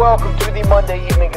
welcome to the Monday evening.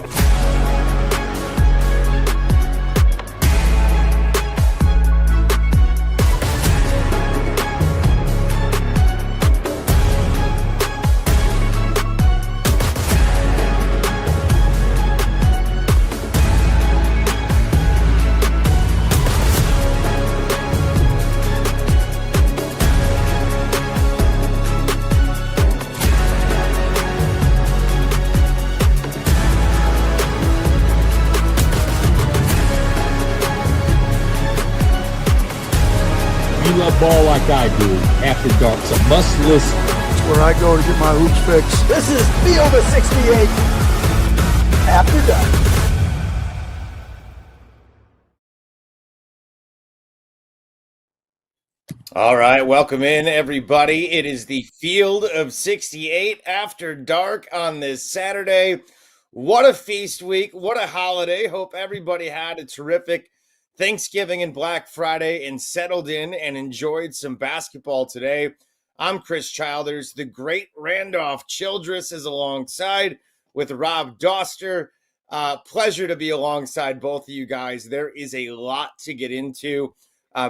Love ball like I do. After Dark's a must listen. It's where I go to get my hoops fix. This is Field of 68 After Dark. All right, welcome in, everybody. It is the Field of 68 After Dark on this Saturday. What a feast week. What a holiday. Hope everybody had a terrific Thanksgiving and Black Friday and settled in and enjoyed some basketball today. I'm Chris Childers. The great Randolph Childress is alongside with Rob Dauster. Pleasure to be alongside both of you guys. There is a lot to get into.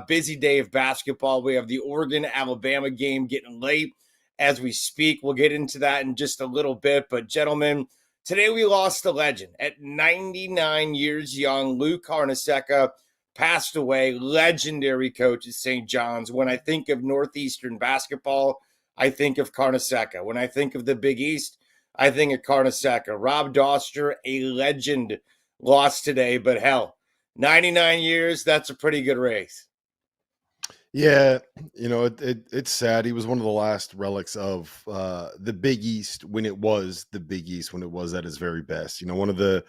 Busy day of basketball. We have the Oregon-Alabama game getting late as we speak. We'll get into that in just a little bit. But gentlemen, today we lost a legend. At 99 years young, Lou Carnesecca passed away, legendary coach at St. John's. When I think of Northeastern basketball, I think of Carnesecca. When I think of the Big East, I think of Carnesecca. Rob Dauster, a legend, lost today, but hell, 99 years, that's a pretty good race. Yeah, it's sad. He was one of the last relics of the Big East when it was the Big East, when it was at its very best. One of the,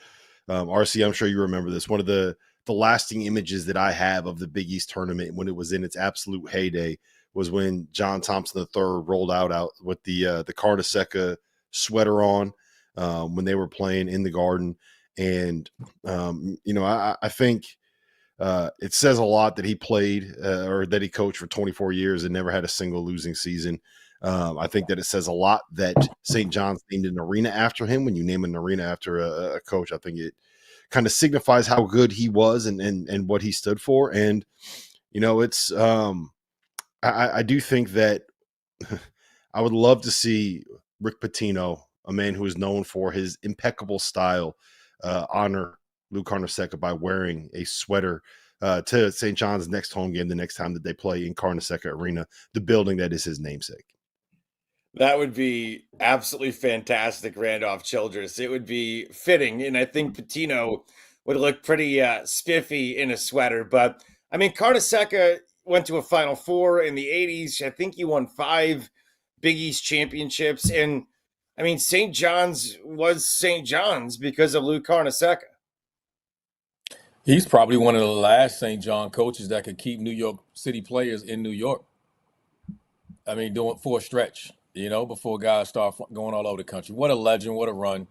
RC, I'm sure you remember this, one of the lasting images that I have of the Big East tournament when it was in its absolute heyday was when John Thompson III rolled out with the Carnesecca sweater on when they were playing in the Garden. And, I think it says a lot that he played or that he coached for 24 years and never had a single losing season. I think that it says a lot that St. John's named an arena after him. When you name an arena after a coach, I think it kind of signifies how good he was and what he stood for. And, it's I do think that I would love to see Rick Pitino, a man who is known for his impeccable style, honor Lou Carnesecca by wearing a sweater to St. John's next home game the next time that they play in Carnesecca Arena, the building that is his namesake. That would be absolutely fantastic, Randolph Childress. It would be fitting, and I think Pitino would look pretty spiffy in a sweater. But, I mean, Carnesecca went to a Final Four in the 80s. I think he won 5 Big East championships. And, I mean, St. John's was St. John's because of Lou Carnesecca. He's probably one of the last St. John coaches that could keep New York City players in New York. I mean, doing for a stretch, before guys start going all over the country. What a legend, what a run.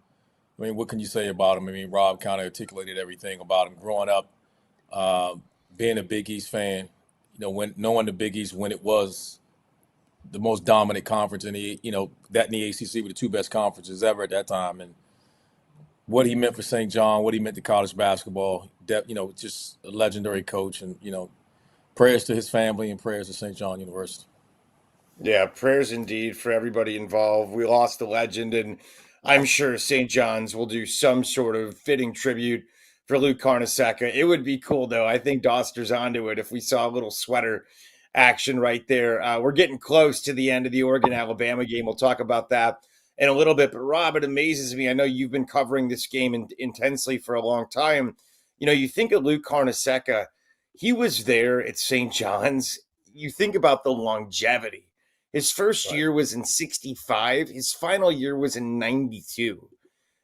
I mean, what can you say about him? I mean, Rob kind of articulated everything about him growing up, being a Big East fan, knowing the Big East when it was the most dominant conference in the, that and the ACC were the two best conferences ever at that time. And what he meant for St. John, what he meant to college basketball, just a legendary coach. And, prayers to his family and prayers to St. John University. Yeah, prayers indeed for everybody involved. We lost a legend, and I'm sure St. John's will do some sort of fitting tribute for Lou Carnesecca. It would be cool, though. I think Dauster's onto it if we saw a little sweater action right there. We're getting close to the end of the Oregon-Alabama game. We'll talk about that in a little bit. But, Rob, it amazes me. I know you've been covering this game intensely for a long time. You think of Lou Carnesecca. He was there at St. John's. You think about the longevity. His first year was in 65. His final year was in 92.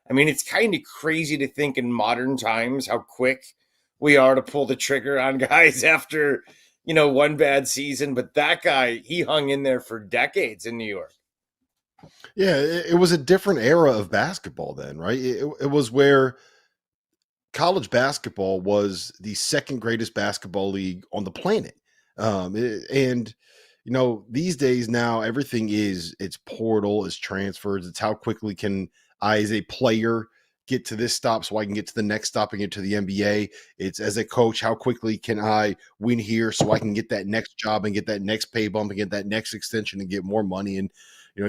I mean, it's kind of crazy to think in modern times how quick we are to pull the trigger on guys after, one bad season. But that guy, he hung in there for decades in New York. Yeah, it was a different era of basketball then, right? It was where college basketball was the second greatest basketball league on the planet. And these days now everything it's portal, it's transfers, it's how quickly can I as a player get to this stop so I can get to the next stop and get to the NBA. It's as a coach, how quickly can I win here so I can get that next job and get that next pay bump and get that next extension and get more money. And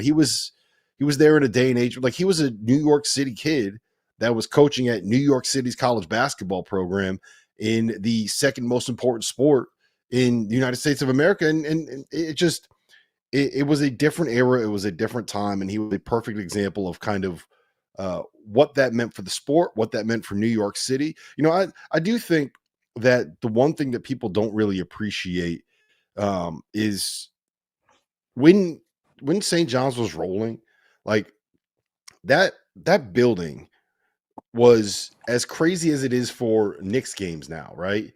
he was there in a day and age, like he was a New York City kid that was coaching at New York City's college basketball program in the second most important sport in the United States of America. And it was a different era. It was a different time. And he was a perfect example of kind of what that meant for the sport, what that meant for New York City. I do think that the one thing that people don't really appreciate is when St. John's was rolling, like that building was as crazy as it is for Knicks games now, right?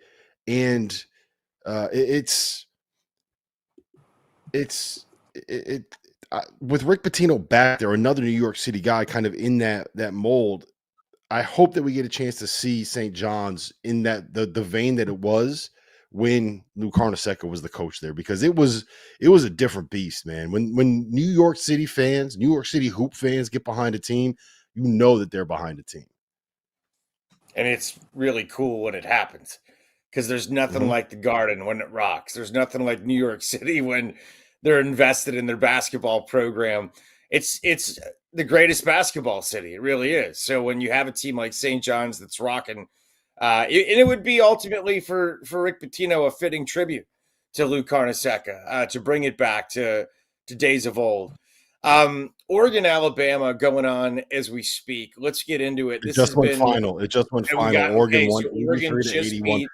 And it's with Rick Pitino back there, another New York City guy kind of in that mold. I hope that we get a chance to see St. John's in that the vein that it was when Lou Carnesecca was the coach there, because it was a different beast, man. When New York City fans, New York City hoop fans get behind a team, that they're behind a team. And it's really cool when it happens, because there's nothing like the Garden when it rocks. There's nothing like New York City when they're invested in their basketball program. It's the greatest basketball city. It really is. So when you have a team like St. John's that's rocking, and it would be ultimately for Rick Pitino a fitting tribute to Lou Carnesecca to bring it back to days of old. Oregon, Alabama going on as we speak. Let's get into it. It just went final. Oregon won 83-81.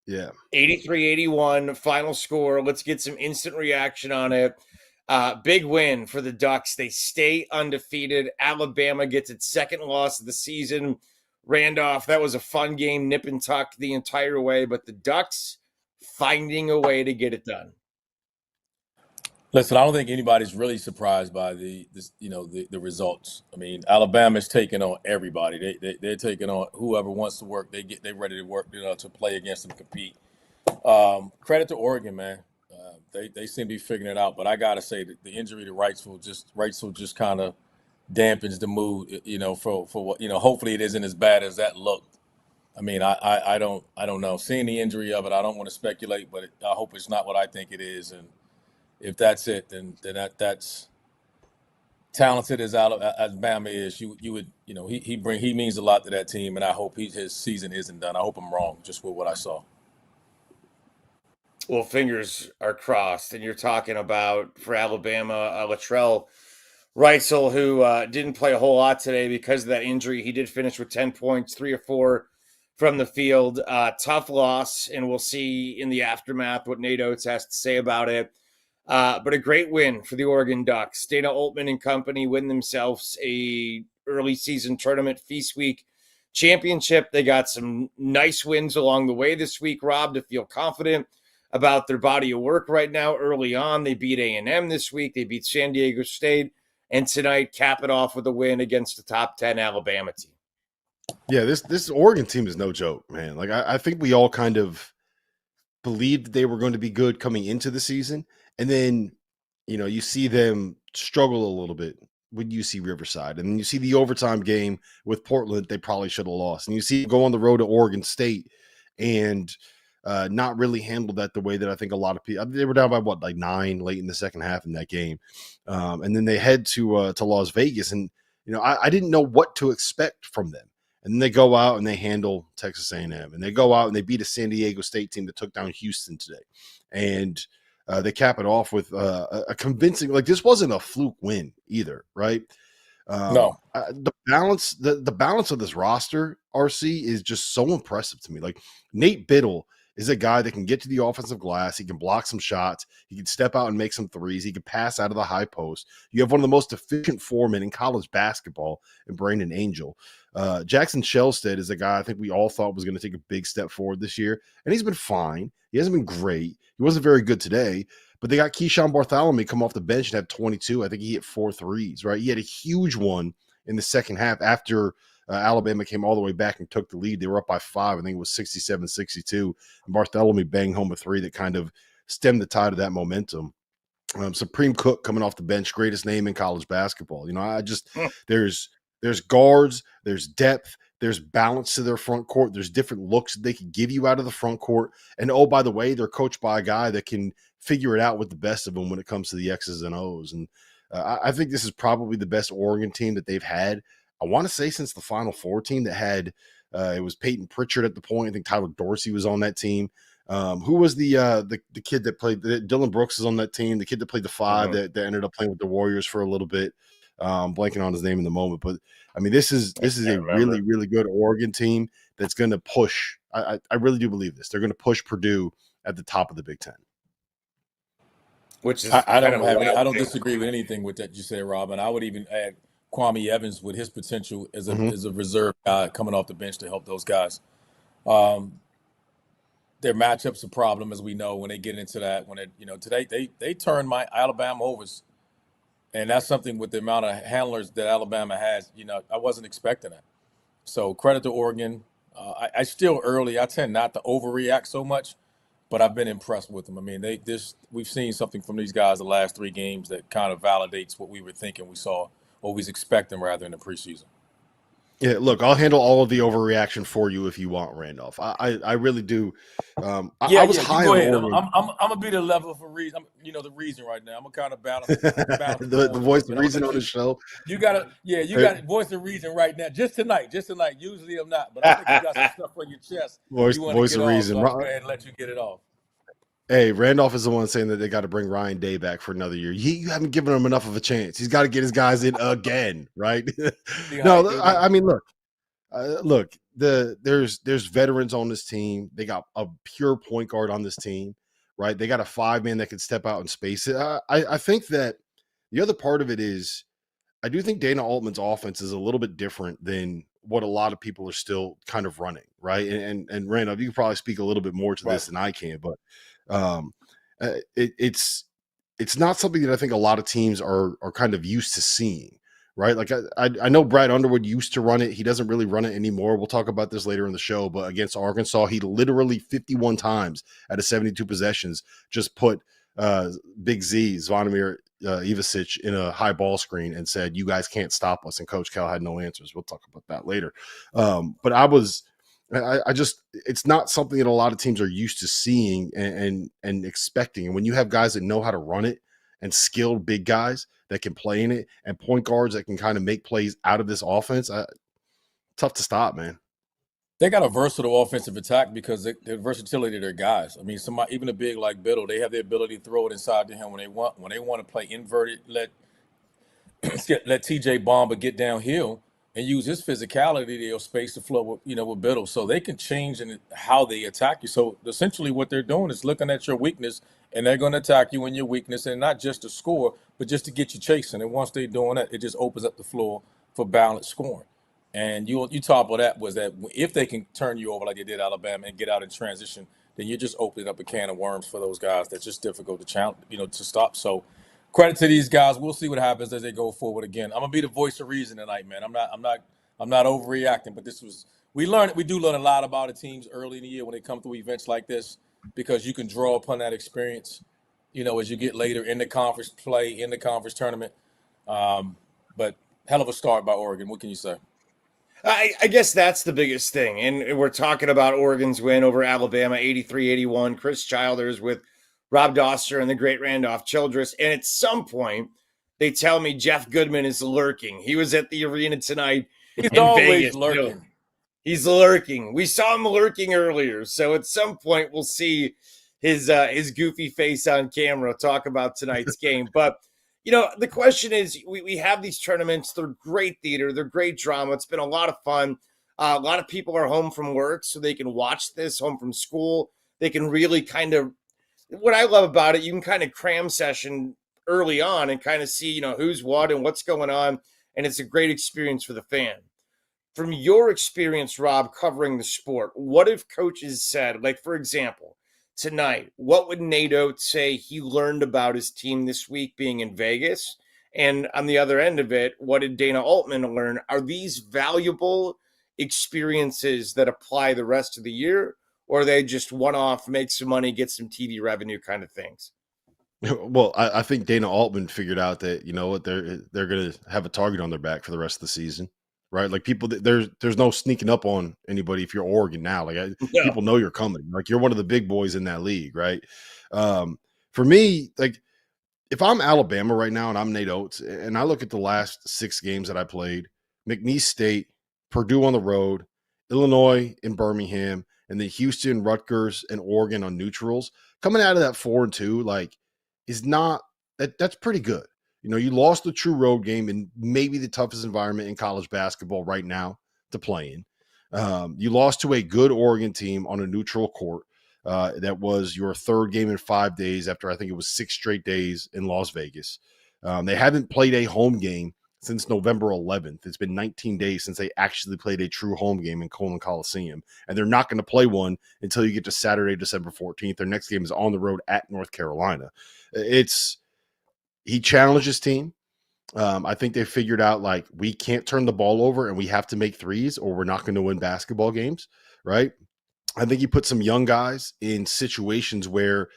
Yeah. 83-81 final score. Let's get some instant reaction on it. Big win for the Ducks. They stay undefeated. Alabama gets its second loss of the season. Randolph, that was a fun game, nip and tuck the entire way, but the Ducks finding a way to get it done. Listen, I don't think anybody's really surprised by the results. I mean, Alabama's taking on everybody. They're taking on whoever wants to work. They're ready to work, to play against them, compete. Credit to Oregon, man. They seem to be figuring it out. But I gotta say that the injury to Wrightsville just kind of dampens the mood. For what hopefully it isn't as bad as that looked. I mean, I don't know. Seeing the injury of it, I don't want to speculate, but I hope it's not what I think it is. And if that's it, then that's talented as Alabama is. You would he means a lot to that team, and I hope his season isn't done. I hope I'm wrong, just with what I saw. Well, fingers are crossed, and you're talking about for Alabama, Latrell Wrightsville, who didn't play a whole lot today because of that injury. He did finish with 10 points, 3 or 4 from the field. Tough loss, and we'll see in the aftermath what Nate Oates has to say about it. But a great win for the Oregon Ducks. Dana Altman and company win themselves a early season tournament feast week championship. They got some nice wins along the way this week, Rob, to feel confident about their body of work right now. Early on, they beat A&M this week. They beat San Diego State. And tonight, cap it off with a win against the top 10 Alabama team. Yeah, this Oregon team is no joke, man. Like, I think we all kind of believed that they were going to be good coming into the season. And then, you see them struggle a little bit with UC Riverside. And then you see the overtime game with Portland they probably should have lost. And you see them go on the road to Oregon State and not really handled that the way that I think a lot of people – they were down by, 9 late in the second half in that game. And then they head to Las Vegas. And, I didn't know what to expect from them. And then they go out and they handle Texas A&M. And they go out and they beat a San Diego State team that took down Houston today. And – they cap it off with a convincing, this wasn't a fluke win either, right? No. The balance of this roster, RC, is just so impressive to me. Like, Nate Biddle is a guy that can get to the offensive glass. He can block some shots. He can step out and make some threes. He can pass out of the high post. You have one of the most efficient foremen in college basketball in Brandon Angel. Jackson Shellstead is a guy I think we all thought was going to take a big step forward this year, and he's been fine. He hasn't been great. He wasn't very good today, but they got Keyshawn Bartholomew come off the bench and have 22. I think he hit 4 threes, right? He had a huge one in the second half after Alabama came all the way back and took the lead. They were up by 5. I think it was 67-62. And Bartholomew banged home a 3 that kind of stem the tide of that momentum. Supreme Cook coming off the bench, greatest name in college basketball. There's guards, there's depth, there's balance to their front court. There's different looks that they can give you out of the front court. And oh, by the way, they're coached by a guy that can figure it out with the best of them when it comes to the X's and O's. And I think this is probably the best Oregon team that they've had. I want to say since the Final Four team that had it was Peyton Pritchard at the point. I think Tyler Dorsey was on that team. Who was the kid that played? Dylan Brooks is on that team. The kid that played the 5 that ended up playing with the Warriors for a little bit. Blanking on his name in the moment, but I mean, this is a really, really good Oregon team that's going to push. I really do believe this. They're going to push Purdue at the top of the Big Ten. Which is I don't disagree with anything with that you said, Robin. I would even add Kwame Evans with his potential as a reserve guy coming off the bench to help those guys. Their matchup's a problem, as we know, when they get into that. Today they turned my Alabama overs, and that's something with the amount of handlers that Alabama has. I wasn't expecting that. So credit to Oregon. I still early. I tend not to overreact so much, but I've been impressed with them. I mean, we've seen something from these guys the last 3 games that kind of validates what we were thinking we saw, or we was expecting rather in the preseason. Yeah, look, I'll handle all of the overreaction for you if you want, Randolph. I really do. I was high on Oregon. I'm gonna be the level for reason. The reason right now. I'm gonna kind of balance the voice of reason on the show. You got voice of reason right now. Just tonight. Usually I'm not, but I think you got some stuff on your chest. Voice of reason. So I'll go ahead and let you get it off. Hey, Randolph is the one saying that they got to bring Ryan Day back for another year. You haven't given him enough of a chance. He's got to get his guys in again, right? I mean, look. There's veterans on this team. They got a pure point guard on this team, right? They got a 5-man that can step out and space it. I think that the other part of it is I do think Dana Altman's offense is a little bit different than what a lot of people are still kind of running, right? And Randolph, you can probably speak a little bit more to this than I can, but it's not something that I think a lot of teams are kind of used to seeing, right? Like I know Brad Underwood used to run it. He doesn't really run it anymore. We'll talk about this later in the show, but against Arkansas, he literally 51 times out of 72 possessions just put Big Z, Zvonimir Ivasic, in a high ball screen and said, "You guys can't stop us." And Coach Cal had no answers. We'll talk about that later. But I just, it's not something that a lot of teams are used to seeing and expecting. And when you have guys that know how to run it and skilled big guys that can play in it and point guards that can kind of make plays out of this offense, tough to stop, man. They got a versatile offensive attack because the versatility of their guys. I mean, even a big like Biddle, they have the ability to throw it inside to him when they want. When they want to play inverted, let TJ Bomba get downhill and use his physicality to space the flow with Biddle. So they can change in how they attack you. So essentially what they're doing is looking at your weakness, and they're going to attack you in your weakness, and not just to score, but just to get you chasing. And once they're doing that, it just opens up the floor for balanced scoring. And you topple that was that if they can turn you over like they did Alabama and get out in transition, then you're just opening up a can of worms for those guys that's just difficult to challenge, to stop. So credit to these guys. We'll see what happens as they go forward. Again, I'm gonna be the voice of reason tonight, man. I'm not overreacting, but we do learn a lot about the teams early in the year when they come through events like this, because you can draw upon that experience, as you get later in the conference play, in the conference tournament. But hell of a start by Oregon. What can you say? I guess that's the biggest thing. And we're talking about Oregon's win over Alabama, 83-81. Chris Childers with Rob Dauster and the great Randolph Childress. And at some point, they tell me Jeff Goodman is lurking. He was at the arena tonight. He's always Vegas. Lurking. He's lurking. We saw him lurking earlier. So at some point, we'll see his goofy face on camera talk about tonight's game. But the question is, we have these tournaments. They're great theater. They're great drama. It's been a lot of fun. A lot of people are home from work, so they can watch this, home from school. They can really kind of, what I love about it, you can kind of cram session early on and kind of see, who's what and what's going on. And it's a great experience for the fan. From your experience, Rob, covering the sport, what if coaches said, like, for example, tonight, what would Nate Oates say he learned about his team this week being in Vegas? And on the other end of it, what did Dana Altman learn? Are these valuable experiences that apply the rest of the year? or are they just one-off, make some money, get some TV revenue kind of things? Well, I think Dana Altman figured out that, you know what, they're going to have a target on their back for the rest of the season, right? Like people, there's no sneaking up on anybody if you're Oregon now. Like No. people know you're coming. Like you're one of the big boys in that league, right? For me, like if I'm Alabama right now and I'm Nate Oates and I look at the last 6 games that I played, McNeese State, Purdue on the road, Illinois in Birmingham, and then Houston, Rutgers, and Oregon on neutrals, coming out of that 4-2, like is not that's pretty good. You know, you lost the true road game in maybe the toughest environment in college basketball right now to play in. You lost to a good Oregon team on a neutral court. That was your 3rd game in 5 days after I think it was 6 straight days in Las Vegas. They haven't played a home game since November 11th. It's been 19 days since they actually played a true home game in Coleman Coliseum, and they're not going to play one until you get to Saturday, December 14th. Their next game is on the road at North Carolina. He challenged his team. I think they figured out like we can't turn the ball over and we have to make threes or we're not going to win basketball games, right? I think he put some young guys in situations where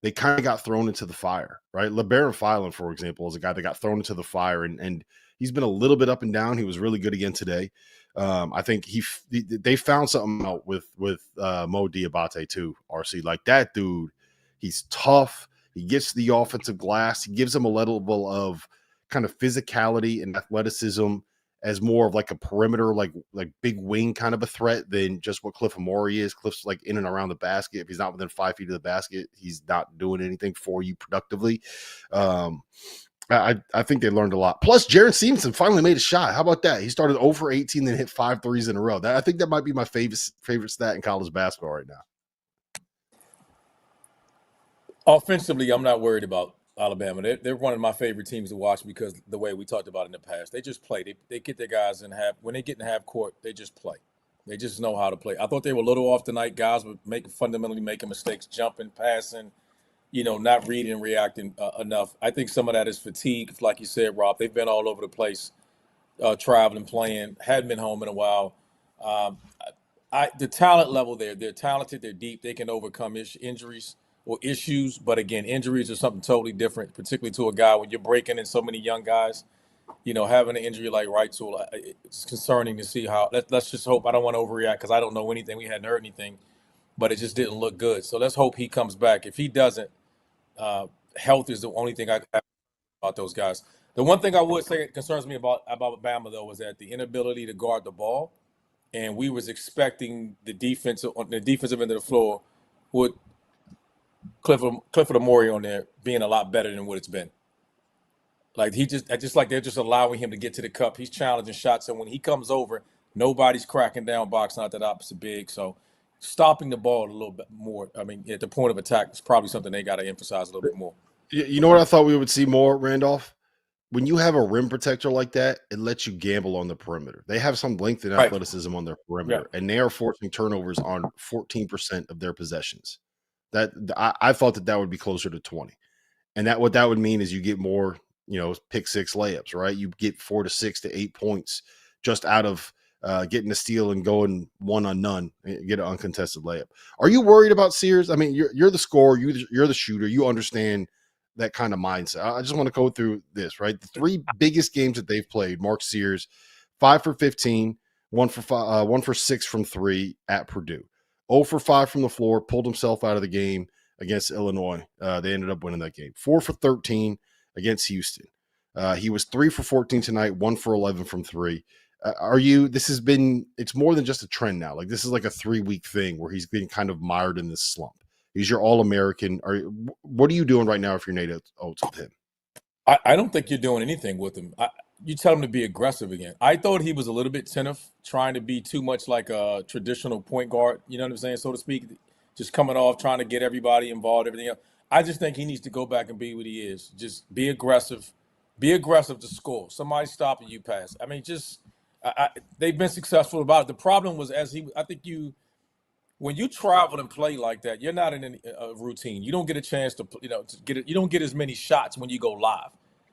they kind of got thrown into the fire, right? LeBaron Filan, for example, is a guy that got thrown into the fire, and he's been a little bit up and down. He was really good again today. I think they found something out with Mo Diabate too, RC. Like that dude, he's tough. He gets the offensive glass. He gives them a level of kind of physicality and athleticism as more of like a perimeter, like big wing kind of a threat than just what Cliff Amore is. Cliff's like in and around the basket. If he's not within 5 feet of the basket, he's not doing anything for you productively. I think they learned a lot. Plus, Jaron Stevenson finally made a shot. How about that? He started 0 for 18, then hit 5 threes in a row. I think that might be my favorite stat in college basketball right now. Offensively, I'm not worried about Alabama. They're one of my favorite teams to watch because the way we talked about in the past. They just play. They get their guys in half. When they get in half court, they just play. They just know how to play. I thought they were a little off tonight. Guys were fundamentally making mistakes, jumping, passing, not reading and reacting enough. I think some of that is fatigue. Like you said, Rob, they've been all over the place, traveling, playing, hadn't been home in a while. The talent level there, they're talented, they're deep, they can overcome injuries or issues. But again, injuries are something totally different, particularly to a guy when you're breaking in so many young guys. Having an injury like right tool, it's concerning to see how. Let's just hope. I don't want to overreact because I don't know anything. We hadn't heard anything, but it just didn't look good. So let's hope he comes back. If he doesn't, health is the only thing I have about those guys. The one thing I would say concerns me about Bama though was that the inability to guard the ball, and we was expecting the defensive end of the floor with Clifford Amore on there being a lot better than what it's been. Like they're just allowing him to get to the cup. He's challenging shots, and when he comes over, nobody's cracking down boxing out that opposite big. So stopping the ball a little bit more. I mean, at the point of attack is probably something they got to emphasize a little bit more. You know what I thought we would see more, Randolph? When you have a rim protector like that, it lets you gamble on the perimeter. They have some length and athleticism on their perimeter, and they are forcing turnovers on 14% of their possessions. That I thought that would be closer to 20, and what that would mean is you get more, pick six layups, right? You get 4 to 6 to 8 points just out of getting a steal and going one on none, get an uncontested layup. Are you worried about Sears? I mean, you're the scorer, you're the shooter, you understand that kind of mindset. I just want to go through this, right? The 3 biggest games that they've played, Mark Sears, 5 for 15, 1 for 6 from 3 at Purdue. 0 for 5 from the floor, pulled himself out of the game against Illinois. They ended up winning that game. 4 for 13 against Houston. He was 3 for 14 tonight, 1 for 11 from 3. It's more than just a trend now. Like this is like a 3-week thing where he's been kind of mired in this slump. He's your All-American. What are you doing right now if you're Nate Oates with him? I don't think you're doing anything with him. You tell him to be aggressive again. I thought he was a little bit tentative, trying to be too much like a traditional point guard, you know what I'm saying, so to speak, just coming off, trying to get everybody involved, everything else. I just think he needs to go back and be what he is. Just be aggressive. Be aggressive to score. Somebody stopping you pass. I mean, they've been successful about it. The problem was when you travel and play like that, you're not in a routine. You don't get a chance to you don't get as many shots when you go live.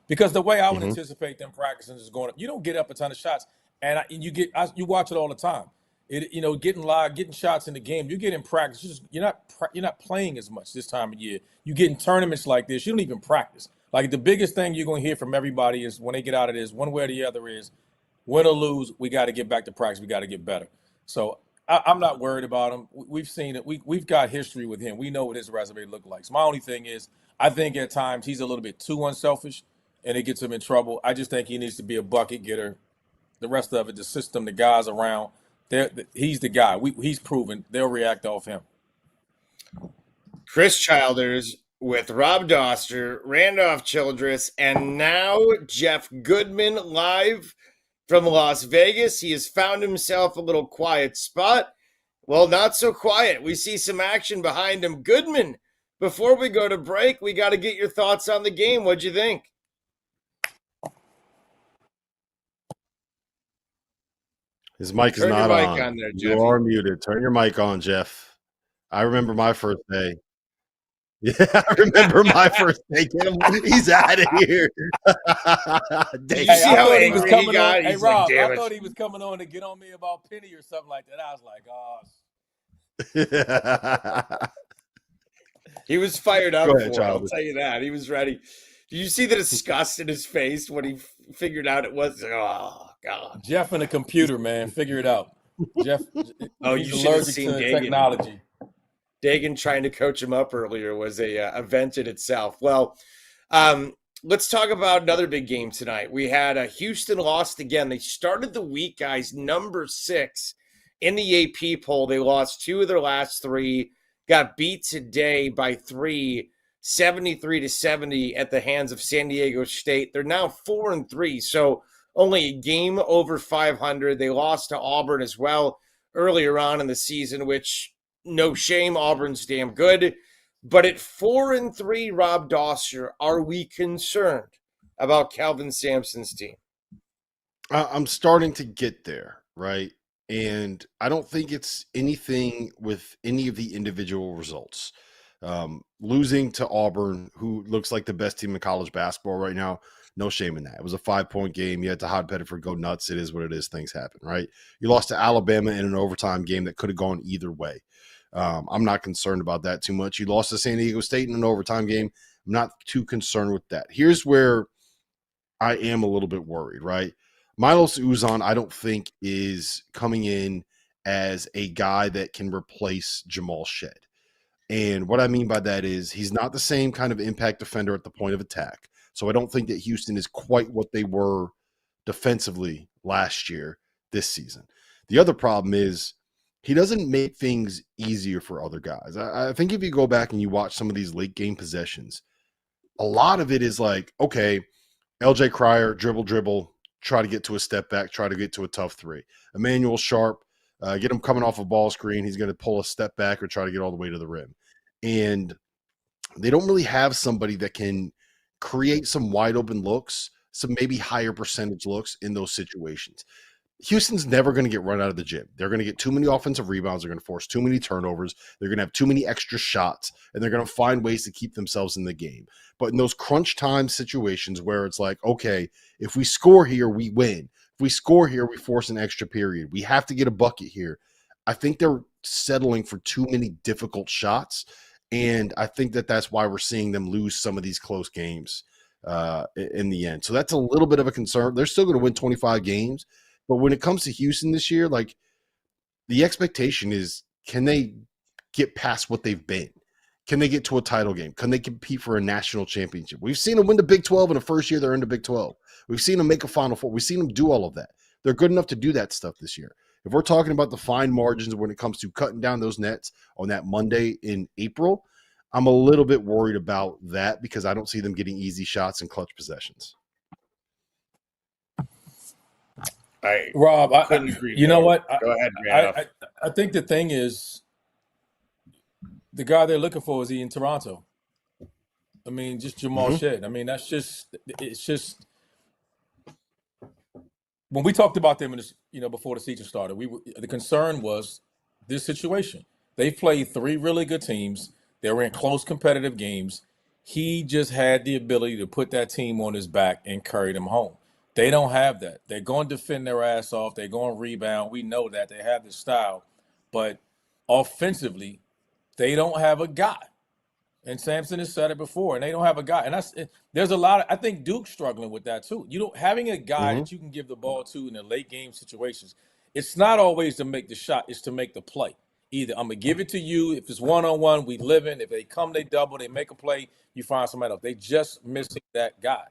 Because the way I would anticipate them practicing is going up, you don't get up a ton of shots, and you watch it all the time. Getting shots in the game. You're getting practice. You're not playing as much this time of year. You get in tournaments like this. You don't even practice. Like the biggest thing you're gonna hear from everybody is when they get out of this, one way or the other is, win or lose, we got to get back to practice. We got to get better. So I'm not worried about him. We've seen it. We've got history with him. We know what his resume looked like. So my only thing is, I think at times he's a little bit too unselfish, and it gets him in trouble. I just think he needs to be a bucket getter. The rest of it, the system, the guys around, he's the guy. He's proven they'll react off him. Chris Childers with Rob Dauster, Randolph Childress, and now Jeff Goodman live from Las Vegas. He has found himself a little quiet spot. Well, not so quiet. We see some action behind him. Goodman, before we go to break, we got to get your thoughts on the game. What'd you think? His mic is not on. You are muted. Turn your mic on, Jeff. I remember my first day. Yeah, I remember my first day. He's out of here. Did you see how angry he got? Hey, Rob, I thought he was coming on to get on me about Penny or something like that. I was like, oh. He was fired up for it, I'll tell you that. He was ready. Did you see the disgust in his face when he figured out it was? Oh, God. Jeff and the computer, man. Figure it out. Jeff, you should have seen Dagan. Technology. Dagan trying to coach him up earlier was a event in itself. Well, let's talk about another big game tonight. We had Houston lost again. They started the week, guys, number 6 in the AP poll. They lost 2 of their last 3, got beat today by 3, 73-70 at the hands of San Diego State. They're now 4-3, so only a game over 500. They lost to Auburn as well earlier on in the season, which, no shame, Auburn's damn good. But at 4-3, Rob Dauster, are we concerned about Kelvin Sampson's team? I'm starting to get there, right? And I don't think it's anything with any of the individual results. Losing to Auburn, who looks like the best team in college basketball right now, no shame in that. It was a 5-point game. You had to Todd Pettiford go nuts. It is what it is. Things happen, right? You lost to Alabama in an overtime game that could have gone either way. I'm not concerned about that too much. You lost to San Diego State in an overtime game. I'm not too concerned with that. Here's where I am a little bit worried, right? Milos Uzan, I don't think, is coming in as a guy that can replace Jamal Shed. And what I mean by that is he's not the same kind of impact defender at the point of attack. So I don't think that Houston is quite what they were defensively last year, this season. The other problem is he doesn't make things easier for other guys. I think if you go back and you watch some of these late game possessions, a lot of it is like, okay, LJ Cryer, dribble, try to get to a step back, try to get to a tough 3. Emmanuel Sharp, get him coming off a ball screen. He's going to pull a step back or try to get all the way to the rim. And they don't really have somebody that can create some wide open looks, some maybe higher percentage looks in those situations. Houston's never going to get run out of the gym. They're going to get too many offensive rebounds. They're going to force too many turnovers. They're going to have too many extra shots, and they're going to find ways to keep themselves in the game. But in those crunch time situations where it's like, okay, if we score here, we win. If we score here, we force an extra period. We have to get a bucket here. I think they're settling for too many difficult shots, and I think that that's why we're seeing them lose some of these close games in the end. So that's a little bit of a concern. They're still going to win 25 games, but when it comes to Houston this year, like the expectation is, can they get past what they've been? Can they get to a title game? Can they compete for a national championship? We've seen them win the Big 12 in the first year they're in the Big 12. We've seen them make a Final Four. We've seen them do all of that. They're good enough to do that stuff this year. If we're talking about the fine margins when it comes to cutting down those nets on that Monday in April, I'm a little bit worried about that because I don't see them getting easy shots and clutch possessions. Rob, you know what? Go ahead, I think the thing is, the guy they're looking for is he in Toronto. I mean, just Jamal Shed. I mean, it's just when we talked about them before the season started, the concern was this situation. They played 3 really good teams. They were in close competitive games. He just had the ability to put that team on his back and carry them home. They don't have that. They're going to defend their ass off. They're going to rebound. We know that. They have this style. But offensively, they don't have a guy. And Sampson has said it before, and they don't have a guy. And there's a lot of, I think Duke's struggling with that too. Having a guy that you can give the ball to in the late game situations, it's not always to make the shot, it's to make the play. Either I'm going to give it to you. If it's one-on-one, we live in. If they come, they double, they make a play, you find somebody else. They just missing that guy.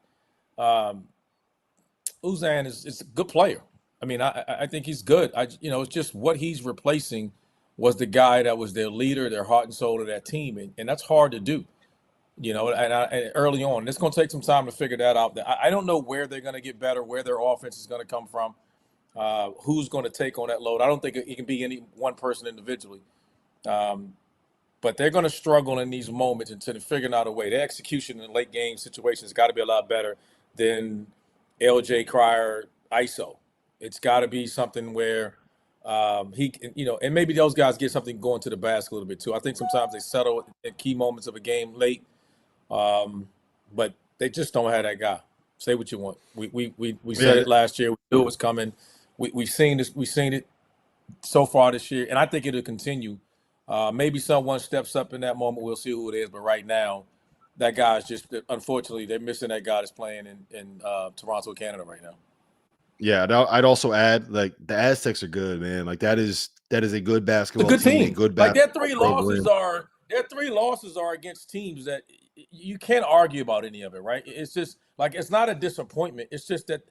Uzan is a good player. I mean, I think he's good. It's just what he's replacing was the guy that was their leader, their heart and soul of that team. And that's hard to do, and early on. It's going to take some time to figure that out. I don't know where they're going to get better, where their offense is going to come from, who's going to take on that load. I don't think it can be any one person individually. But they're going to struggle in these moments until they're figuring out a way. Their execution in the late game situations has got to be a lot better than LJ Cryer ISO. It's got to be something where he, and maybe those guys get something going to the basket a little bit too. I think sometimes they settle at key moments of a game late, but they just don't have that guy. Say what you want. We said it last year. We knew it was coming. We've seen this. We've seen it so far this year, and I think it'll continue. Maybe someone steps up in that moment. We'll see who it is. But right now, that guy is just, unfortunately, they're missing that guy that's playing in Toronto, Canada right now. Yeah, I'd also add, like, the Aztecs are good, man. Like, that is a good basketball team. A good like their basketball three losses are against teams that you can't argue about any of it, right? It's just like, it's not a disappointment. It's just that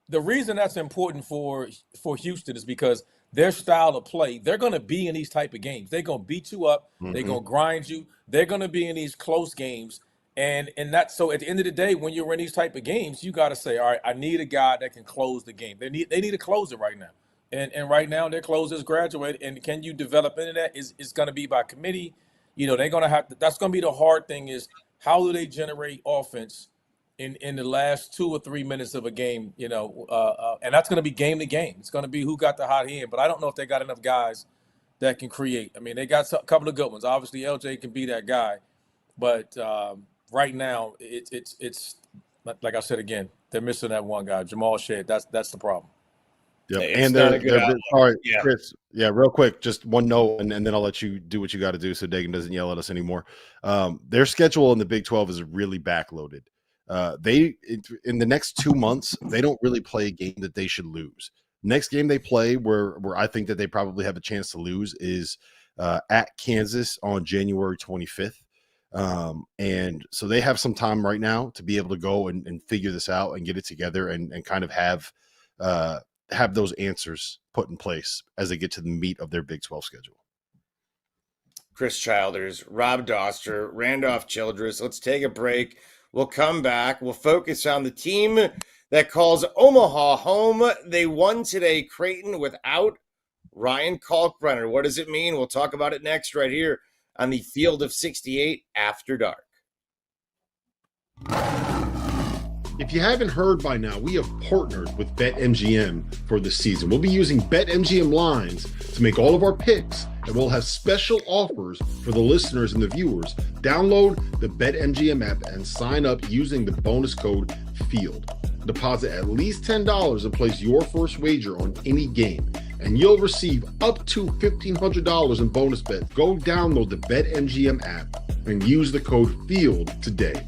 the reason that's important for Houston is because their style of play, they're going to be in these type of games. They're going to beat you up. They're going to grind you. They're going to be in these close games. And that's so at the end of the day, when you're in these type of games, you got to say, all right, I need a guy that can close the game. They need a closer right now. And right now their closers graduated. And can you develop into that? It's going to be by committee. They're going to have to, that's going to be the hard thing is how do they generate offense in the last 2 or 3 minutes of a game, and that's going to be game to game. It's going to be who got the hot hand, but I don't know if they got enough guys that can create. I mean, they got a couple of good ones. Obviously, LJ can be that guy, but right now it's like I said again, they're missing that one guy, Jamal Shead. That's the problem. Yep. It's And they're sorry, yeah. Chris. Yeah, real quick, just one note, and then I'll let you do what you got to do so Dagan doesn't yell at us anymore. Their schedule in the Big 12 is really backloaded. In the next 2 months, they don't really play a game that they should lose. Next game they play where I think that they probably have a chance to lose is at Kansas on January 25th. And so they have some time right now to be able to go and figure this out and get it together and kind of have those answers put in place as they get to the meat of their Big 12 schedule. Chris Childers, Rob Dauster, Randolph Childress. Let's take a break. We'll come back. We'll focus on the team that calls Omaha home. They won today, Creighton, without Ryan Kalkbrenner. What does it mean? We'll talk about it next right here on the Field of 68 After Dark. If you haven't heard by now, we have partnered with BetMGM for the season. We'll be using BetMGM lines to make all of our picks, and we'll have special offers for the listeners and the viewers. Download the BetMGM app and sign up using the bonus code FIELD. Deposit at least $10 and place your first wager on any game, and you'll receive up to $1,500 in bonus bets. Go download the BetMGM app and use the code FIELD today.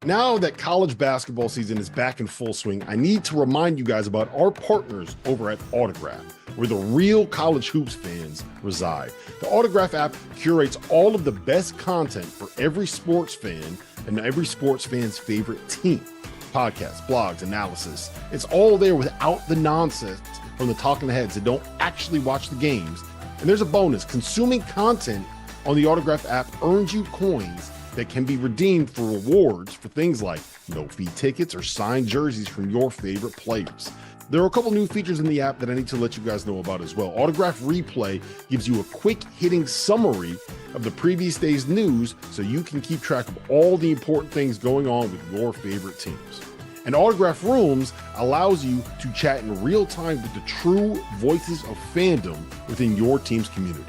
Now that college basketball season is back in full swing, I need to remind you guys about our partners over at Autograph, where the real college hoops fans reside. The Autograph app curates all of the best content for every sports fan and every sports fan's favorite team. Podcasts, blogs, analysis. It's all there without the nonsense from the talking heads that don't actually watch the games. And there's a bonus. Consuming content on the Autograph app earns you coins that can be redeemed for rewards for things like no-fee tickets or signed jerseys from your favorite players. There are a couple new features in the app that I need to let you guys know about as well. Autograph Replay gives you a quick-hitting summary of the previous day's news so you can keep track of all the important things going on with your favorite teams. And Autograph Rooms allows you to chat in real time with the true voices of fandom within your team's community.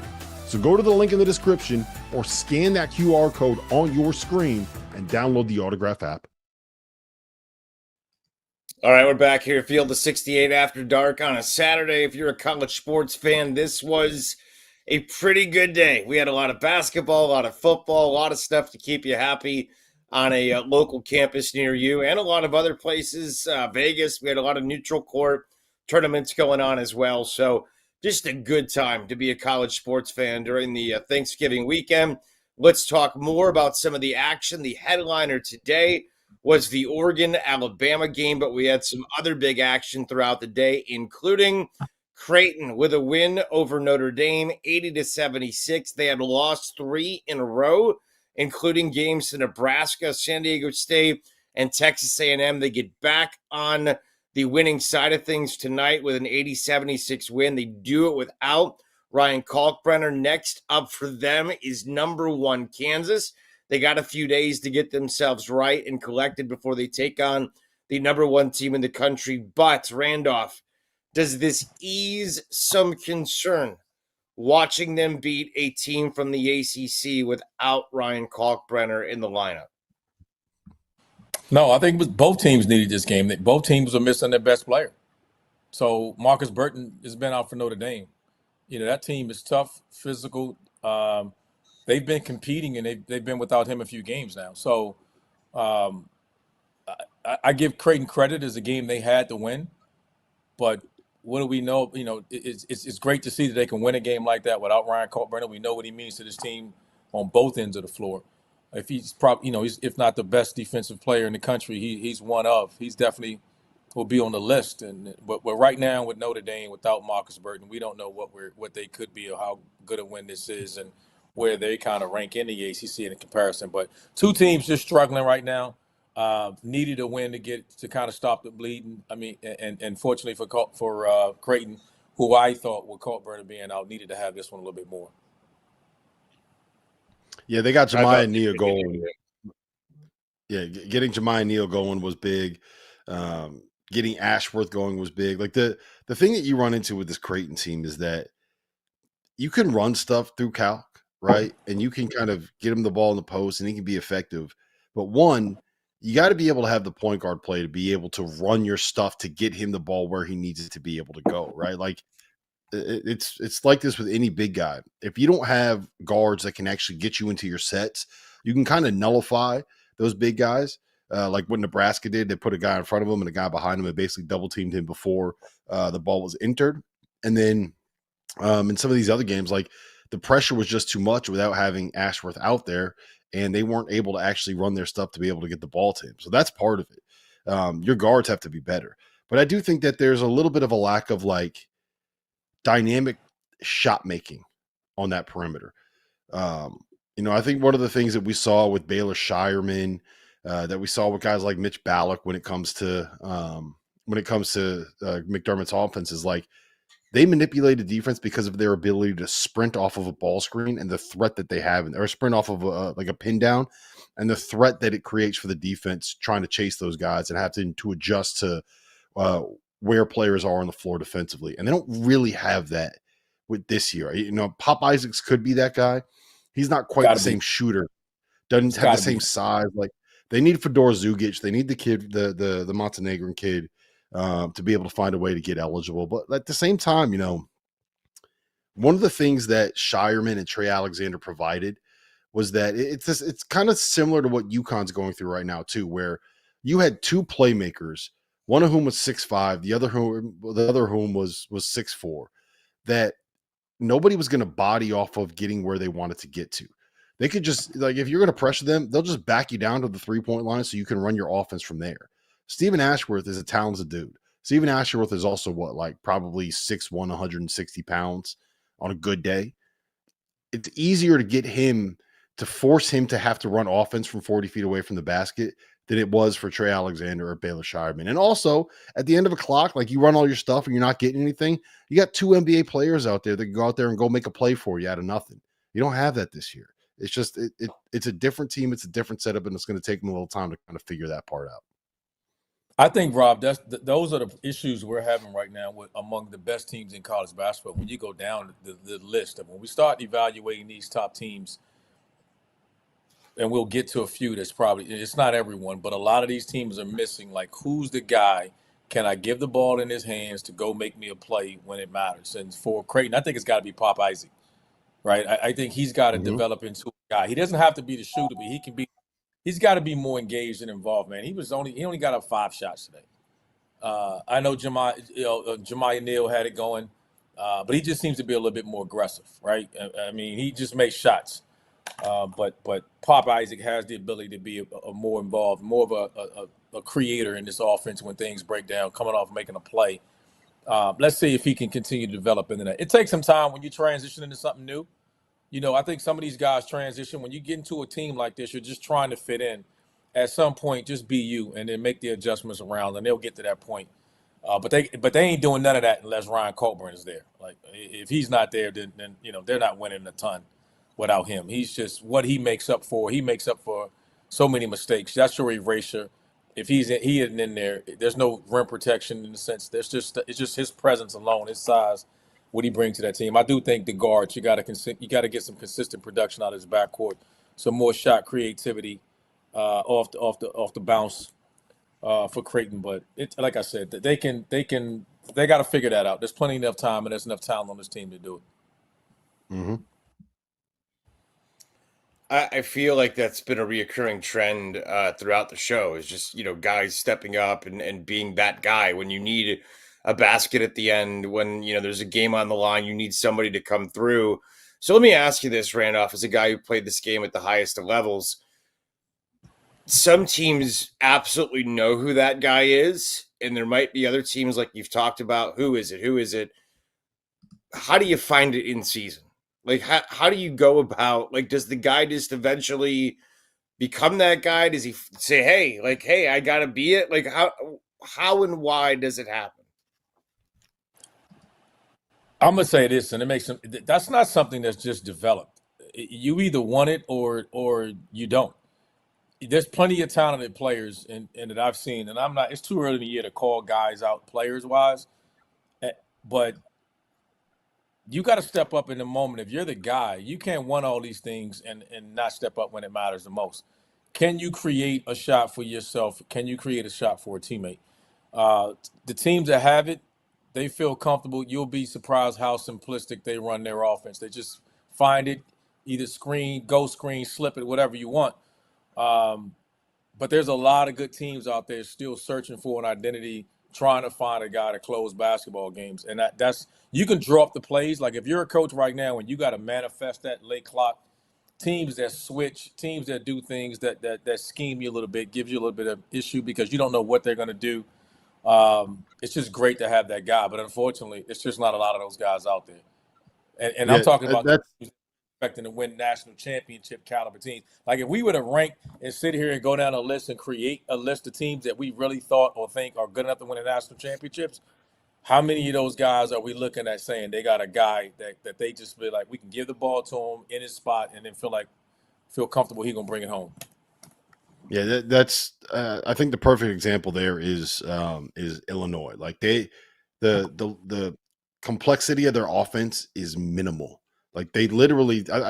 So go to the link in the description or scan that QR code on your screen and download the Autograph app. All right, we're back here, Field of 68 After Dark on a Saturday. If you're a college sports fan, this was a pretty good day. We had a lot of basketball, a lot of football, a lot of stuff to keep you happy on a local campus near you, and a lot of other places. Vegas, we had a lot of neutral court tournaments going on as well. So just a good time to be a college sports fan during the Thanksgiving weekend. Let's talk more about some of the action. The headliner today was the Oregon-Alabama game, but we had some other big action throughout the day, including Creighton with a win over Notre Dame, 80-76. They had lost 3 in a row, including games to Nebraska, San Diego State, and Texas A&M. They get back on the winning side of things tonight with an 80-76 win. They do it without Ryan Kalkbrenner. Next up for them is number 1 Kansas. They got a few days to get themselves right and collected before they take on the number 1 team in the country. But, Randolph, does this ease some concern watching them beat a team from the ACC without Ryan Kalkbrenner in the lineup? No, I think both teams needed this game. Both teams were missing their best player. So Marcus Burton has been out for Notre Dame. That team is tough, physical. They've been competing, and they've been without him a few games now. So I give Creighton credit as a game they had to win. But what do we know? It's great to see that they can win a game like that without Ryan Kalkbrenner. We know what he means to this team on both ends of the floor. If he's he's if not the best defensive player in the country, he's one of. He's definitely will be on the list. But right now with Notre Dame, without Marcus Burton, we don't know what they could be or how good a win this is and where they kind of rank in the ACC in comparison. But two teams just struggling right now. Needed a win to kind of stop the bleeding. I mean, and fortunately for Creighton, who I thought with Kalkbrenner being out, needed to have this one a little bit more. Yeah, they got Jemiah Neal going. Yeah, getting Jemiah Neal going was big. Getting Ashworth going was big. Like the thing that you run into with this Creighton team is that you can run stuff through Calc, right? And you can kind of get him the ball in the post and he can be effective. But one, you got to be able to have the point guard play to be able to run your stuff to get him the ball where he needs it to be able to go, right? Like it's like this with any big guy. If you don't have guards that can actually get you into your sets, you can kind of nullify those big guys. Like what Nebraska did, they put a guy in front of him and a guy behind him and basically double teamed him before the ball was entered. And then in some of these other games, like the pressure was just too much without having Ashworth out there, and they weren't able to actually run their stuff to be able to get the ball to him. So that's part of it. Your guards have to be better. But I do think that there's a little bit of a lack of like dynamic shot making on that perimeter. I think one of the things that we saw with Baylor Shireman, that we saw with guys like Mitch Ballack when it comes to McDermott's offense is like they manipulated defense because of their ability to sprint off of a ball screen and the threat that they have, or sprint off of a pin down and the threat that it creates for the defense trying to chase those guys and have to adjust to where players are on the floor defensively. And they don't really have that with this year. Pop Isaacs could be that guy. He's not quite the same shooter. Doesn't have the same size. Like they need Fedor Zugic. They need the kid, the Montenegrin kid, to be able to find a way to get eligible. But at the same time, one of the things that Shireman and Trey Alexander provided was that it's kind of similar to what UConn's going through right now too, where you had two playmakers, one of whom was 6'5", the other whom was 6'4", that nobody was going to body off of getting where they wanted to get to. They could just, like, if you're going to pressure them, they'll just back you down to the 3-point line so you can run your offense from there. Stephen Ashworth is a talented dude. Stephen Ashworth is also probably 6'1", 160 pounds on a good day. It's easier to get him to force him to have to run offense from 40 feet away from the basket than it was for Trey Alexander or Baylor Shireman. And also, at the end of a clock, like you run all your stuff and you're not getting anything, you got two NBA players out there that can go out there and go make a play for you out of nothing. You don't have that this year. It's just it's a different team. It's a different setup, and it's going to take them a little time to kind of figure that part out. I think, Rob, those are the issues we're having right now with among the best teams in college basketball. When you go down the list, when we start evaluating these top teams, and we'll get to a few that's probably, it's not everyone, but a lot of these teams are missing, like, who's the guy? Can I give the ball in his hands to go make me a play when it matters? And for Creighton, I think it's got to be Pop Isaac, right? I think he's got to develop into a guy. He doesn't have to be the shooter, but he's got to be more engaged and involved, man. He only got up 5 shots today. I know Jemiah Neal had it going, but he just seems to be a little bit more aggressive, right? I mean, he just makes shots. But Pop Isaac has the ability to be a more involved, more of a creator in this offense when things break down, coming off making a play. Let's see if he can continue to develop into that. It takes some time when you transition into something new. You know, I think some of these guys transition. When you get into a team like this, you're just trying to fit in. At some point, just be you and then make the adjustments around, and they'll get to that point. But they ain't doing none of that unless Ryan Colburn is there. Like, if he's not there, then they're not winning a ton without him. He's just what he makes up for. He makes up for so many mistakes. That's your erasure. If he isn't in there, there's no rim protection in the sense. It's just his presence alone, his size, what he brings to that team. I do think the guards, you got to get some consistent production out of his backcourt, some more shot creativity off the bounce for Creighton. But like I said, they got to figure that out. There's plenty enough time and there's enough talent on this team to do it. Mm-hmm. I feel like that's been a reoccurring trend throughout the show, is just, guys stepping up and being that guy when you need a basket at the end, when, there's a game on the line, you need somebody to come through. So let me ask you this, Randolph, as a guy who played this game at the highest of levels. Some teams absolutely know who that guy is, and there might be other teams like you've talked about. Who is it? How do you find it in season? Like, how do you go about, like, does the guy just eventually become that guy? Does he say, hey, I got to be it? Like, how and why does it happen? I'm going to say this, and that's not something that's just developed. You either want it or you don't. There's plenty of talented players and that I've seen, and it's too early in the year to call guys out players-wise, but you got to step up in the moment. If you're the guy, you can't want all these things and not step up when it matters the most. Can you create a shot for yourself? Can you create a shot for a teammate? The teams that have it, they feel comfortable. You'll be surprised how simplistic they run their offense. They just find it, either screen, go screen, slip it, whatever you want. But there's a lot of good teams out there still searching for an identity, trying to find a guy to close basketball games. And that's you can draw up the plays. Like, if you're a coach right now and you got to manifest that late clock, teams that switch, teams that do things that scheme you a little bit, gives you a little bit of issue because you don't know what they're going to do. It's just great to have that guy. But unfortunately, it's just not a lot of those guys out there. And I'm talking about expecting to win national championship caliber teams. Like, if we were to rank and sit here and go down a list and create a list of teams that we really thought or think are good enough to win the national championships, how many of those guys are we looking at saying they got a guy that they just feel like we can give the ball to him in his spot and then feel comfortable he's gonna bring it home? Yeah, that's I think the perfect example there is Illinois. Like, the complexity of their offense is minimal. Like, I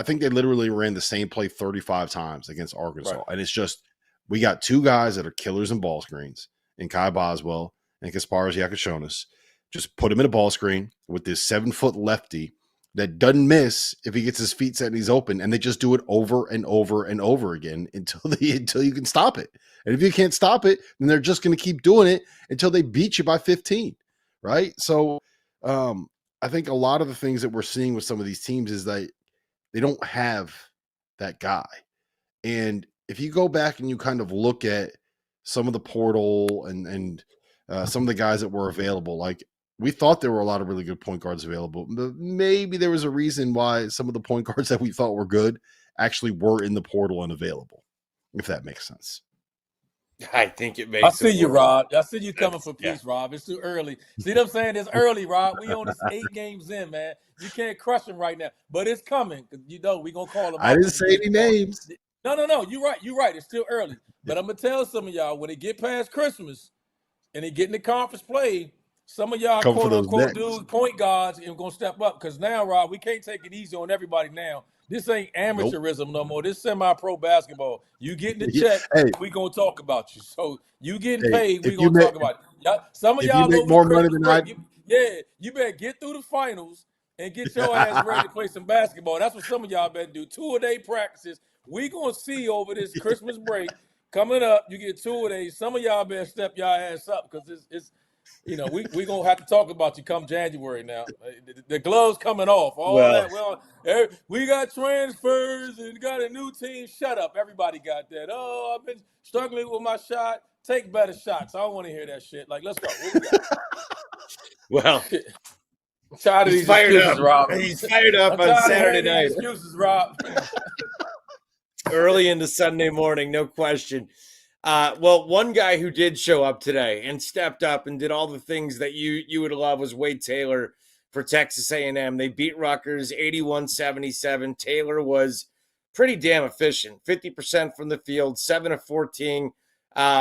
think they literally ran the same play 35 times against Arkansas. Right. And it's just, we got two guys that are killers in ball screens, in Kai Boswell and Kasparas Yakashonis. Just put him in a ball screen with this 7-foot lefty that doesn't miss if he gets his feet set and he's open. And they just do it over and over and over again until you can stop it. And if you can't stop it, then they're just going to keep doing it until they beat you by 15. Right. So, I think a lot of the things that we're seeing with some of these teams is that they don't have that guy. And if you go back and you kind of look at some of the portal and some of the guys that were available, like, we thought there were a lot of really good point guards available. Maybe there was a reason why some of the point guards that we thought were good actually were in the portal and available, if that makes sense. I think it makes I see you, Rob. I see you coming for peace, Rob. It's too early. See what I'm saying? It's early, Rob. We only 8 games in, man. You can't crush him right now. But it's coming. We're going to call him. I didn't say any names. No. You're right. It's still early. But I'm going to tell some of y'all, when it get past Christmas, and they get in the conference play, some of y'all Come for quote those unquote necks. dudes, point guards, and gonna step up. Because now, Rob, we can't take it easy on everybody now. This ain't amateurism no more. This semi-pro basketball. You getting the check, Hey, we gonna talk about you. So you getting hey, paid, we if you gonna make talk about it. Some of if you y'all make over more money Christmas than I, break, you better get through the finals and get your ass ready to play some basketball. That's what some of y'all better do. 2-a-day practices. We gonna see over this Christmas break coming up. You get 2-a-days. Some of y'all better step y'all ass up because it's we gonna have to talk about you come January now. The gloves coming off, all Well, that. Well, we got transfers and got a new team. Shut up, everybody got that. Oh, I've been struggling with my shot. Take better shots. I don't want to hear that shit. Like, let's go. What we got? well, Shit. I'm tired of he's these fired excuses, up. Rob. He's fired up I'm on tired of Saturday hearing night, these excuses, Rob. early into Sunday morning, no question. Well, one guy who did show up today and stepped up and did all the things that you would love was Wade Taylor for Texas A&M. They beat Rutgers 81-77. Taylor was pretty damn efficient, 50% from the field, 7 of 14.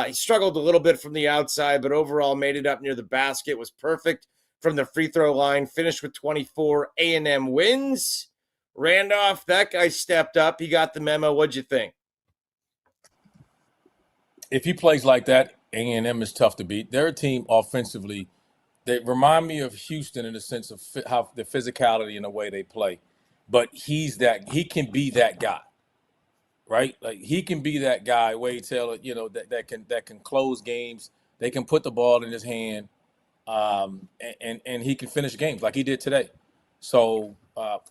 He struggled a little bit from the outside, but overall made it up near the basket, was perfect from the free throw line, finished with 24. A&M wins. Randolph, that guy stepped up. He got the memo. What'd you think? If he plays like that, A&M is tough to beat. They're a team offensively. They remind me of Houston in the sense of how the physicality and the way they play. But he can be that guy, right? Like he can be that guy, Wade Taylor, that can close games. They can put the ball in his hand, and he can finish games like he did today. So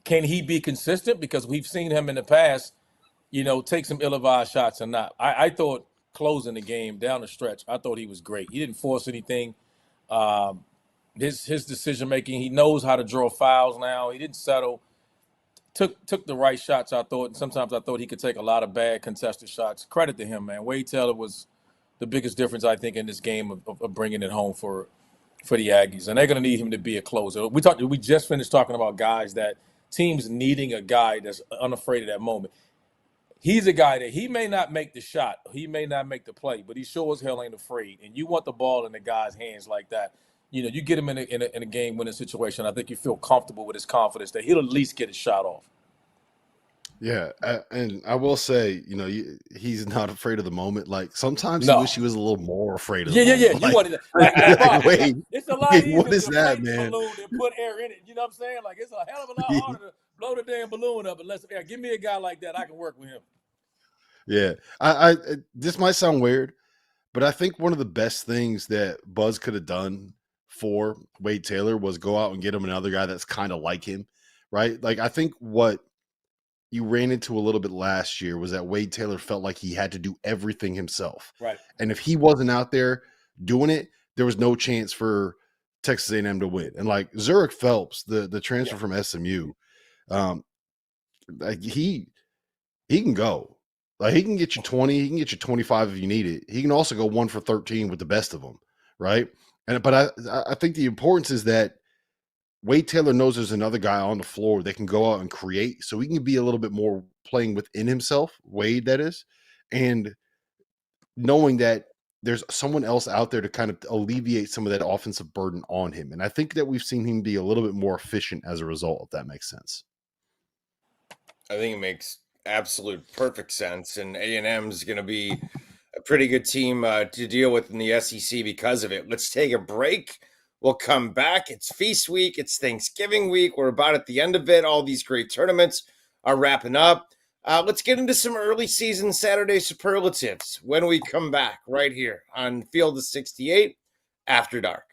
can he be consistent? Because we've seen him in the past, take some ill-advised shots or not. I thought closing the game down the stretch, I thought he was great. He didn't force anything. His decision making, he knows how to draw fouls now. He didn't settle. Took the right shots, I thought, and sometimes I thought he could take a lot of bad contested shots. Credit to him, man. Wade Taylor was the biggest difference, I think, in this game of bringing it home for the Aggies, and they're going to need him to be a closer. We just finished talking about guys that teams needing a guy that's unafraid of that moment. He's a guy that he may not make the shot, he may not make the play, but he sure as hell ain't afraid. And you want the ball in the guy's hands like that. You get him in a game-winning situation. I think you feel comfortable with his confidence that he'll at least get a shot off. Yeah, and I will say, he's not afraid of the moment. Like sometimes No. you wish he was a little more afraid of the Yeah. moment. You Like, wanted like Bob, wait, it's a lot easier what is to that, inflate the man? balloon than put air in it. You know what I'm saying? Like it's a hell of a lot harder to blow the damn balloon up. Unless give me a guy like that, I can work with him. Yeah, I this might sound weird, but I think one of the best things that Buzz could have done for Wade Taylor was go out and get him another guy that's kind of like him, right? Like I think what you ran into a little bit last year was that Wade Taylor felt like he had to do everything himself. Right. And if he wasn't out there doing it, there was no chance for Texas A&M to win. And like Zurich Phelps, the transfer from SMU, like he can go. Like he can get you 20, he can get you 25 if you need it. He can also go 1 for 13 with the best of them, right? But I think the importance is that Wade Taylor knows there's another guy on the floor that can go out and create, so he can be a little bit more playing within himself, Wade, that is, and knowing that there's someone else out there to kind of alleviate some of that offensive burden on him. And I think that we've seen him be a little bit more efficient as a result, if that makes sense. I think it makes absolute perfect sense, and A&M is going to be a pretty good team to deal with in the SEC because of it. Let's take a break. We'll come back. It's Feast Week. It's Thanksgiving week. We're about at the end of it. All these great tournaments are wrapping up. Let's get into some early season Saturday superlatives when we come back right here on Field of 68 After Dark.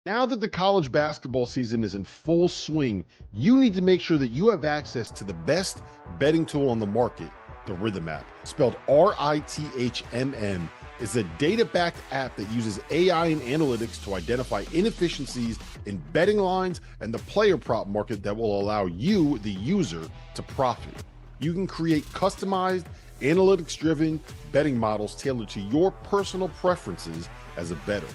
Now that the college basketball season is in full swing, you need to make sure that you have access to the best betting tool on the market, the Rhythm app, spelled RITHMM, is a data-backed app that uses AI and analytics to identify inefficiencies in betting lines and the player prop market that will allow you, the user, to profit. You can create customized, analytics-driven betting models tailored to your personal preferences as a bettor.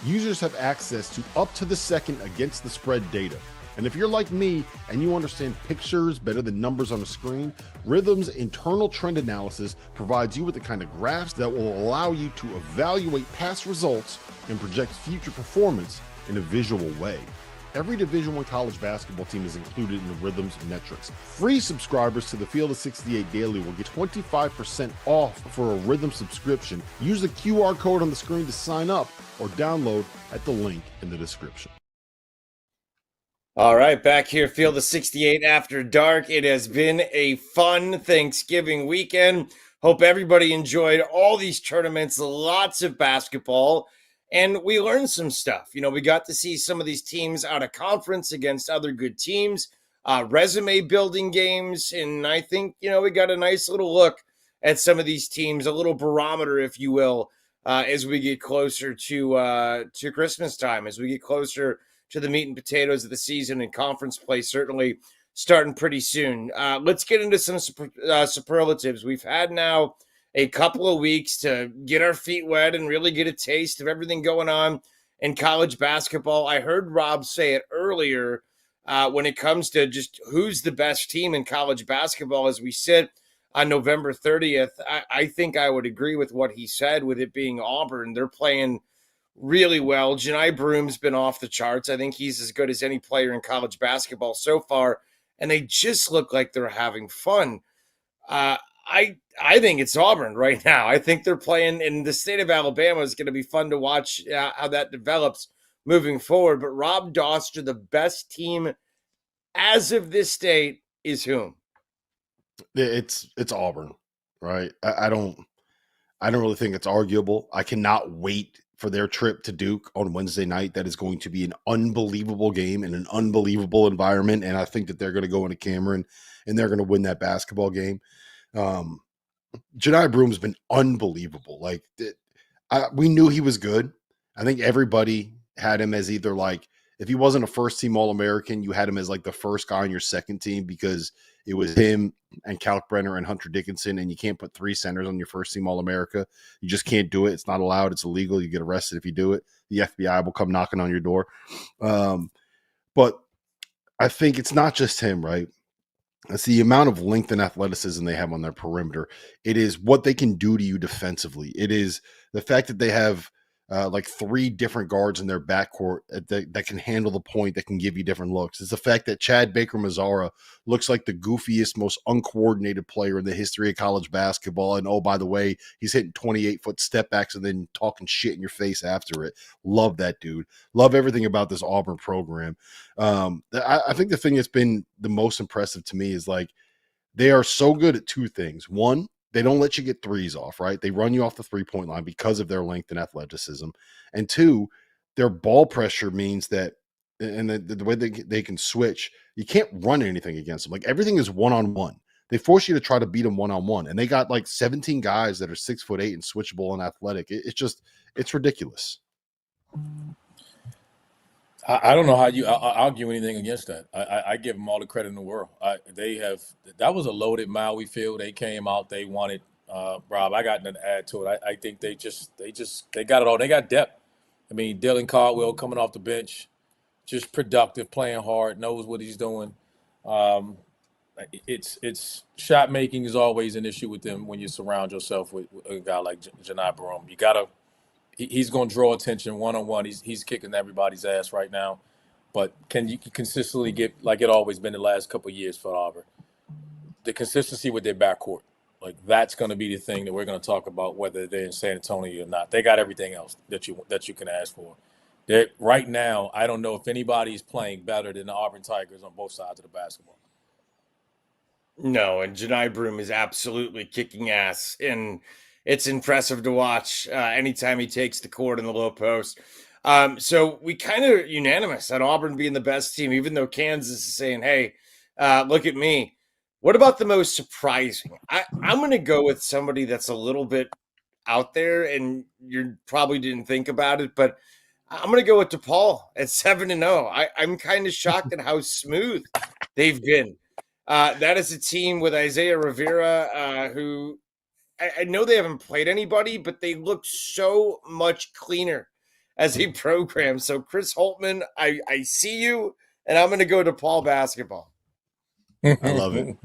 Users have access to up-to-the-second against-the-spread data. And if you're like me and you understand pictures better than numbers on a screen, Rhythm's internal trend analysis provides you with the kind of graphs that will allow you to evaluate past results and project future performance in a visual way. Every Division I college basketball team is included in the Rhythm's metrics. Free subscribers to the Field of 68 Daily will get 25% off for a Rhythm subscription. Use the QR code on the screen to sign up or download at the link in the description. All right, back here, Field of 68 After Dark. It has been a fun Thanksgiving weekend. Hope everybody enjoyed all these tournaments, lots of basketball, and we learned some stuff. You know, we got to see some of these teams out of conference against other good teams, resume building games, and I think, you know, we got a nice little look at some of these teams, a little barometer, if you will, as we get closer to Christmas time, as we get closer to the meat and potatoes of the season and conference play, certainly starting pretty soon. Let's get into some superlatives. We've had now a couple of weeks to get our feet wet and really get a taste of everything going on in college basketball. I heard Rob say it earlier when it comes to just who's the best team in college basketball as we sit on November 30th. I think I would agree with what he said, with it being Auburn. They're playing really well. Johni Broom's been off the charts. I think he's as good as any player in college basketball so far, and they just look like they're having fun. I think it's Auburn right now. I think they're playing in the state of Alabama. Is going to be fun to watch how that develops moving forward. But Rob Dauster, the best team as of this date is whom? It's Auburn, right? I don't really think it's arguable. I cannot wait for their trip to Duke on Wednesday night. That is going to be an unbelievable game in an unbelievable environment. And I think that they're going to go into Cameron and they're going to win that basketball game. Johni Broom's been unbelievable. Like, we knew he was good. I think everybody had him as either, like, if he wasn't a first team All-American, you had him as like the first guy on your second team because it was him and Kalkbrenner and Hunter Dickinson, and you can't put three centers on your first team All-America. You just can't do it. It's not allowed. It's illegal. You get arrested if you do it. The FBI will come knocking on your door. But I think it's not just him, right? It's the amount of length and athleticism they have on their perimeter. It is what they can do to you defensively. It is the fact that they have like three different guards in their backcourt that can handle the point, that can give you different looks. It's the fact that Chad Baker-Mazara looks like the goofiest, most uncoordinated player in the history of college basketball. And oh, by the way, he's hitting 28-foot step backs and then talking shit in your face after it. Love that dude. Love everything about this Auburn program. I think the thing that's been the most impressive to me is, like, they are so good at two things. One, they don't let you get threes off, right? They run you off the three-point line because of their length and athleticism. And two, their ball pressure means that, and the way they can switch, you can't run anything against them. Like, everything is one-on-one. They force you to try to beat them one-on-one. And they got like 17 guys that are 6'8" and switchable and athletic. It's ridiculous. I don't know how you argue anything against that. I give them all the credit in the world. That was a loaded Maui field. They came out, they won it. Rob, I got nothing to add to it. I think they got it all. They got depth. I mean, Dylan Caldwell coming off the bench, just productive, playing hard, knows what he's doing. It's shot making is always an issue with them when you surround yourself with a guy like Johni Broom. He's going to draw attention one-on-one. He's kicking everybody's ass right now. But can you consistently get, like it always been the last couple of years for Auburn, the consistency with their backcourt? Like, that's going to be the thing that we're going to talk about, whether they're in San Antonio or not. They got everything else that you can ask for. Right now, I don't know if anybody is playing better than the Auburn Tigers on both sides of the basketball. No, and Johni Broom is absolutely kicking ass, and it's impressive to watch anytime he takes the court in the low post. So we kind of unanimous on Auburn being the best team, even though Kansas is saying, hey, look at me. What about the most surprising? I'm going to go with somebody that's a little bit, out there, and you probably didn't think about it, but I'm going to go with DePaul at 7-0. I'm kind of shocked at how smooth they've been. That is a team with Isaiah Rivera, who I know they haven't played anybody, but they look so much cleaner as a program. So Chris Holtman, I see you, and I'm going to go DePaul basketball. I love it.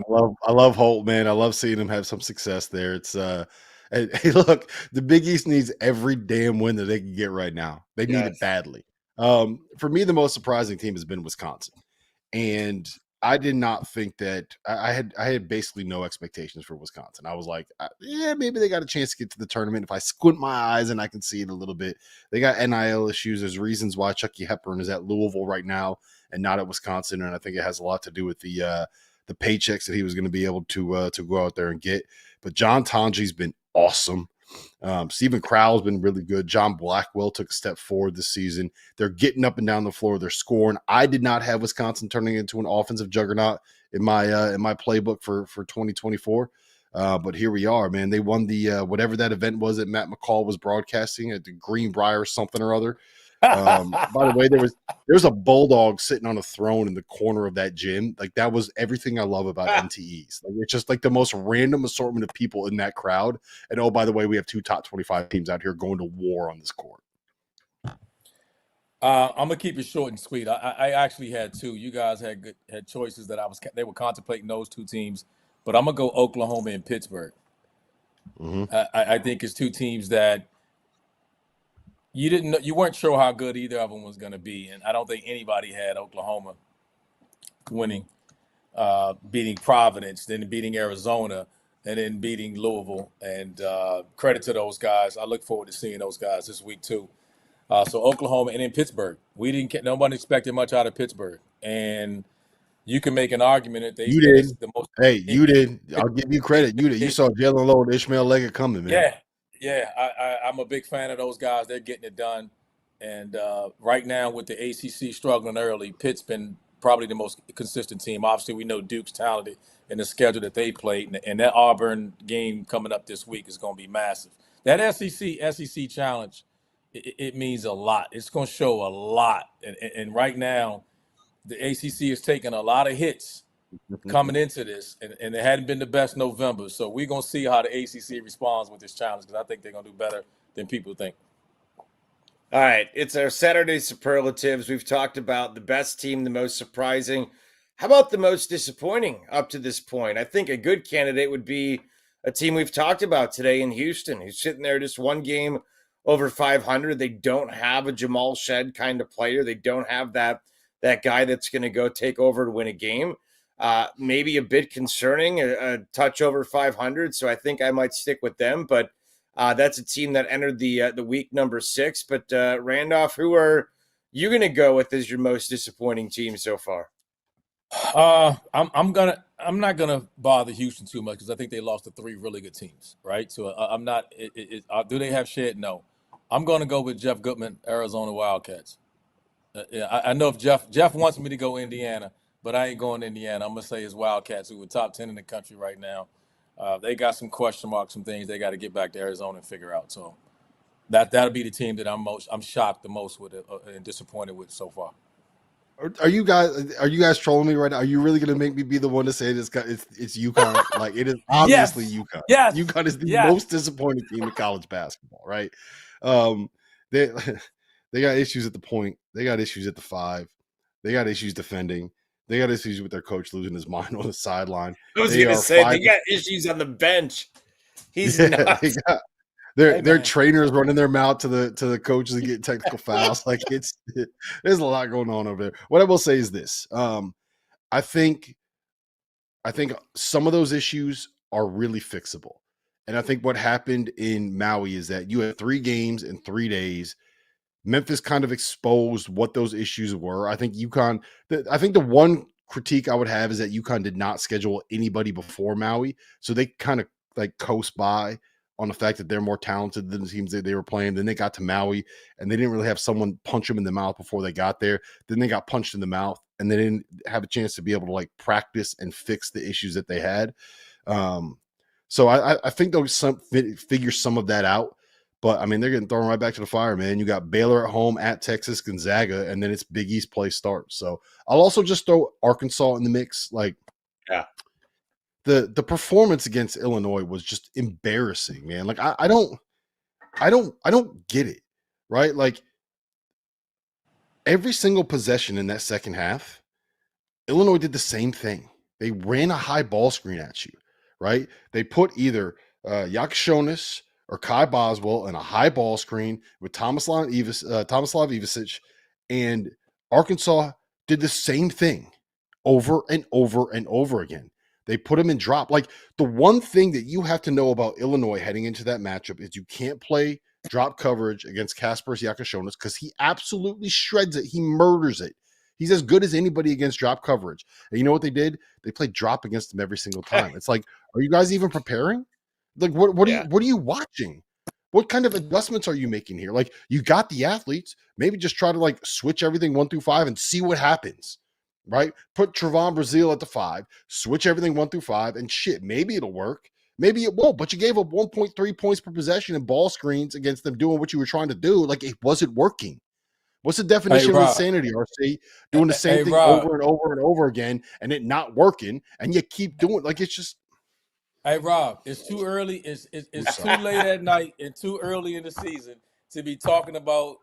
I love Holt, man. I love seeing him have some success there. It's hey, look, the Big East needs every damn win that they can get right now. They need it badly. For me, the most surprising team has been Wisconsin, and I did not think that I had basically no expectations for Wisconsin. I was like, yeah, maybe they got a chance to get to the tournament if I squint my eyes and I can see it a little bit. They got NIL issues. There's reasons why Chucky Hepburn is at Louisville right now and not at Wisconsin, and I think it has a lot to do with the paychecks that he was going to be able to go out there and get. But John Tonji's been awesome. Stephen Crowell's been really good. John Blackwell took a step forward this season. They're getting up and down the floor. They're scoring. I did not have Wisconsin turning into an offensive juggernaut in my playbook for 2024. But here we are, man. They won the whatever that event was that Matt McCall was broadcasting at the Greenbrier something or other. By the way, there was a bulldog sitting on a throne in the corner of that gym. Like, that was everything I love about NTEs. Like, it's just like the most random assortment of people in that crowd. And oh, by the way, we have 2 top 25 teams out here going to war on this court. I'm gonna keep it short and sweet. I actually had 2. You guys had choices that they were contemplating those 2 teams, but I'm gonna go Oklahoma and Pittsburgh. Mm-hmm. I think it's 2 teams that you weren't sure how good either of them was going to be, and I don't think anybody had Oklahoma winning, beating Providence, then beating Arizona, and then beating Louisville. And credit to those guys. I look forward to seeing those guys this week too. So Oklahoma and then Pittsburgh. Nobody expected much out of Pittsburgh, and you can make an argument that You did. the most. Hey, you did. I'll give you credit. You did. You saw Jalen Lowe and Ishmael Leggett coming, man. Yeah, I'm a big fan of those guys. They're getting it done. And right now with the ACC struggling early, Pitt's been probably the most consistent team. Obviously, we know Duke's talented in the schedule that they played. And that Auburn game coming up this week is going to be massive. That SEC challenge, it means a lot. It's going to show a lot. And right now, the ACC is taking a lot of hits coming into this, and it hadn't been the best November. So we're going to see how the ACC responds with this challenge, because I think they're going to do better than people think. All right, it's our Saturday Superlatives. We've talked about the best team, the most surprising. How about the most disappointing up to this point? I think a good candidate would be a team we've talked about today in Houston, who's sitting there just one game over 500. They don't have a Jamal Shed kind of player. They don't have that guy that's going to go take over to win a game. Maybe a bit concerning, a touch over 500. So I think I might stick with them. But that's a team that entered the week number 6. But Randolph, who are you going to go with as your most disappointing team so far? I'm not gonna bother Houston too much, because I think they lost to 3 really good teams, right? So I'm not. Do they have Shed? No. I'm going to go with Jeff Goodman, Arizona Wildcats. I know if Jeff wants me to go Indiana, but I ain't going to Indiana. I'm going to say it's Wildcats, who are top 10 in the country right now. They got some question marks, some things they got to get back to Arizona and figure out. So that'll be the team that I'm shocked the most with and disappointed with so far. Are you guys trolling me right now? Are you really going to make me be the one to say this guy? It's UConn. Like, it is obviously UConn. Yes. UConn is the most disappointing team in college basketball, right? They got issues at the point. They got issues at the 5. They got issues defending. They got issues with their coach losing his mind on the sideline. I was going to say they got issues on the bench. He's nuts. Their trainers running their mouth to the coaches and getting technical fouls. Like, there's a lot going on over there. What I will say is this: I think some of those issues are really fixable, and I think what happened in Maui is that you had 3 games in 3 days. Memphis kind of exposed what those issues were. I think UConn. I think the one critique I would have is that UConn did not schedule anybody before Maui, so they kind of like coast by on the fact that they're more talented than the teams that they were playing. Then they got to Maui, and they didn't really have someone punch them in the mouth before they got there. Then they got punched in the mouth, and they didn't have a chance to be able to like practice and fix the issues that they had. So I think they'll figure some of that out. But, I mean, they're getting thrown right back to the fire, man. You got Baylor at home, at Texas, Gonzaga, and then it's Big East play starts. So I'll also just throw Arkansas in the mix. Like, Yeah. The performance against Illinois was just embarrassing, man. Like, I don't get it, right? Like, every single possession in that second half, Illinois did the same thing. They ran a high ball screen at you, right? They put either Yakashonis or Kai Boswell in a high ball screen with Tomislav Ivisic, and Arkansas did the same thing over and over and over again. They put him in drop. Like, the one thing that you have to know about Illinois heading into that matchup is you can't play drop coverage against Kaspers Yakashonis because he absolutely shreds it. He murders it. He's as good as anybody against drop coverage. And you know what they did? They played drop against him every single time. It's like, are you guys even preparing? Like, what are you watching? What kind of adjustments are you making here? Like, you got the athletes. Maybe just try to like switch everything 1 through 5 and see what happens. Right? Put Trevon Brazile at the 5, switch everything 1 through 5, and shit, maybe it'll work. Maybe it won't, but you gave up 1.3 points per possession in ball screens against them doing what you were trying to do. Like, it wasn't working. What's the definition of insanity, RC? Doing the same thing over and over and over again and it not working, and you keep doing like it's just. Hey, Rob, it's too early. It's too late at night and too early in the season to be talking about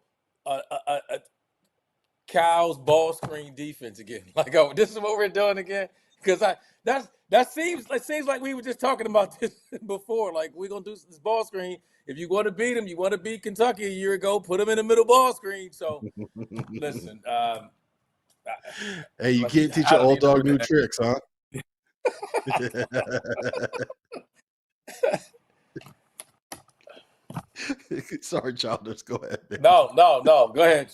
Cal's ball screen defense again. Like, oh, this is what we're doing again? Because that seems like we were just talking about this before. Like, we're gonna do this ball screen. If you want to beat them, you want to beat Kentucky a year ago, put them in the middle ball screen. So, listen. Hey, you can't teach an old dog new tricks, huh? Sorry, Childress. Go ahead, man. No. Go ahead.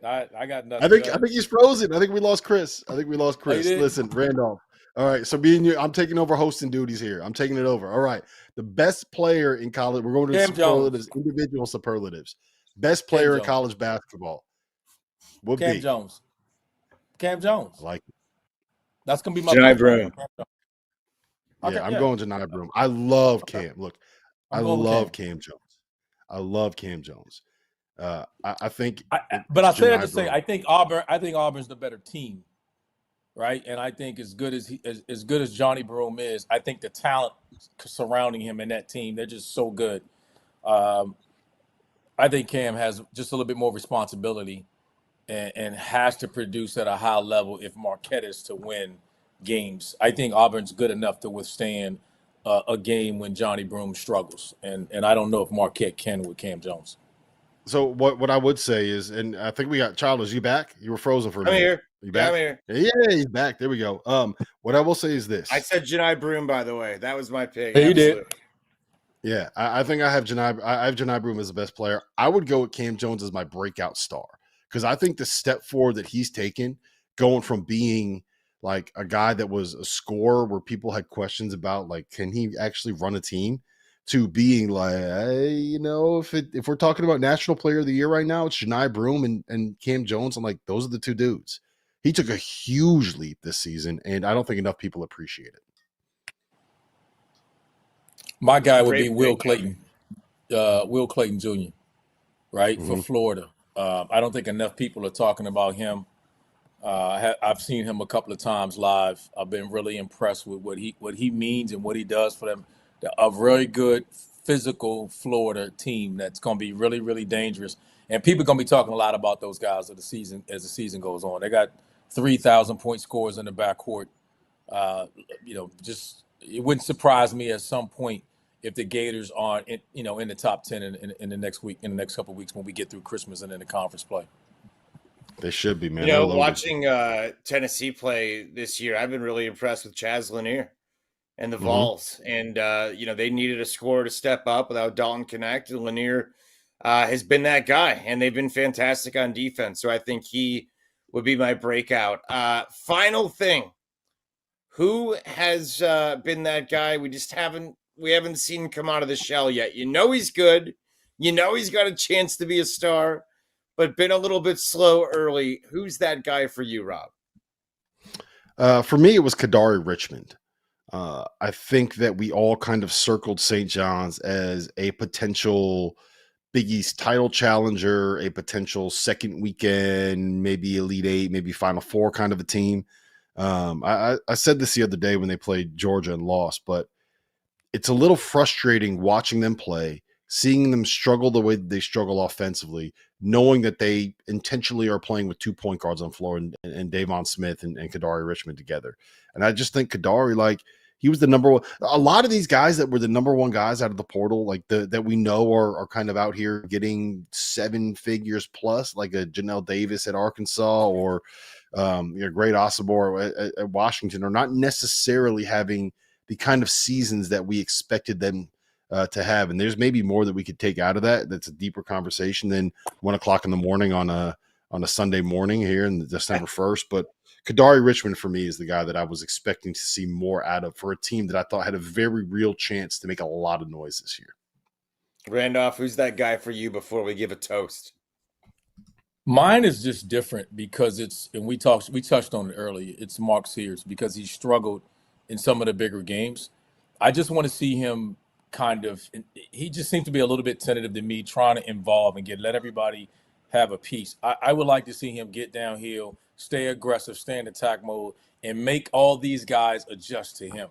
I got nothing. I think he's frozen. I think we lost Chris. Listen, Randolph. All right, so me and you, I'm taking over hosting duties here. I'm taking it over. All right, the best player in college. We're going to superlatives, individual superlatives. Best player in college basketball. Cam Jones. Cam Jones. I like it. That's gonna be my Janai Broom. Okay, I'm going Janai Broom. I love Cam. Look, I love Cam Jones. I love Cam Jones. I think, but I say that to say, I think Auburn's the better team, right? And I think as good as Johnny Broom is, I think the talent surrounding him and that team, they're just so good. I think Cam has just a little bit more responsibility and has to produce at a high level if Marquette is to win games. I think Auburn's good enough to withstand a game when Johnny Broom struggles, and I don't know if Marquette can with Cam Jones. So what I would say is, and I think we got Childress. You back? You were frozen for a minute. I'm here. You back? Yeah, I'm here. Yeah, he's back. There we go. What I will say is this. I said Janai Broom, by the way. That was my pick. Yeah, you did. Yeah, I think I have Janai Broom as the best player. I would go with Cam Jones as my breakout star because I think the step forward that he's taken, going from being like a guy that was a scorer where people had questions about, like, can he actually run a team, to being like, if we're talking about National Player of the Year right now, it's Janai Broom and Cam Jones. I'm like, those are the two dudes. He took a huge leap this season, and I don't think enough people appreciate it. My guy would be Will Creighton Jr., right, for Florida. I don't think enough people are talking about him. I've seen him a couple of times live. I've been really impressed with what he means and what he does for them. A really good physical Florida team that's going to be really, really dangerous. And people are going to be talking a lot about those guys as the season goes on. They got 3,000-point scores in the backcourt. Just it wouldn't surprise me at some point if the Gators aren't in the top 10 in the next week, in the next couple of weeks when we get through Christmas and in the conference play. They should be, man. Watching Tennessee play this year, I've been really impressed with Chaz Lanier and the Vols. And, they needed a scorer to step up without Dalton Connect. And Lanier has been that guy, and they've been fantastic on defense. So I think he would be my breakout. Final thing. Who has been that guy we haven't seen come out of the shell yet? He's good. He's got a chance to be a star, but been a little bit slow early. Who's that guy for you, Rob? For me, it was Kadari Richmond. I think that we all kind of circled St. John's as a potential Big East title challenger, a potential second weekend, maybe Elite Eight, maybe Final Four kind of a team. I said this the other day when they played Georgia and lost, but it's a little frustrating watching them play, seeing them struggle the way that they struggle offensively, knowing that they intentionally are playing with 2 point guards on the floor and Davon Smith and Kadari Richmond together. And I just think Kadari, like, he was the number one. A lot of these guys that were the number one guys out of the portal, like that we know are kind of out here getting 7 figures plus, like a Janelle Davis at Arkansas or Great Osibor at Washington, are not necessarily having the kind of seasons that we expected them to have. And there's maybe more that we could take out of that. That's a deeper conversation than 1 o'clock in the morning on a Sunday morning here in December 1st. But Kadari Richmond for me is the guy that I was expecting to see more out of for a team that I thought had a very real chance to make a lot of noise this year. Randolph, who's that guy for you before we give a toast? Mine is just different because we touched on it earlier. It's Mark Sears because he struggled in some of the bigger games. I just want to see him he just seems to be a little bit tentative to me, trying to involve and let everybody have a piece. I would like to see him get downhill, stay aggressive, stay in attack mode, and make all these guys adjust to him.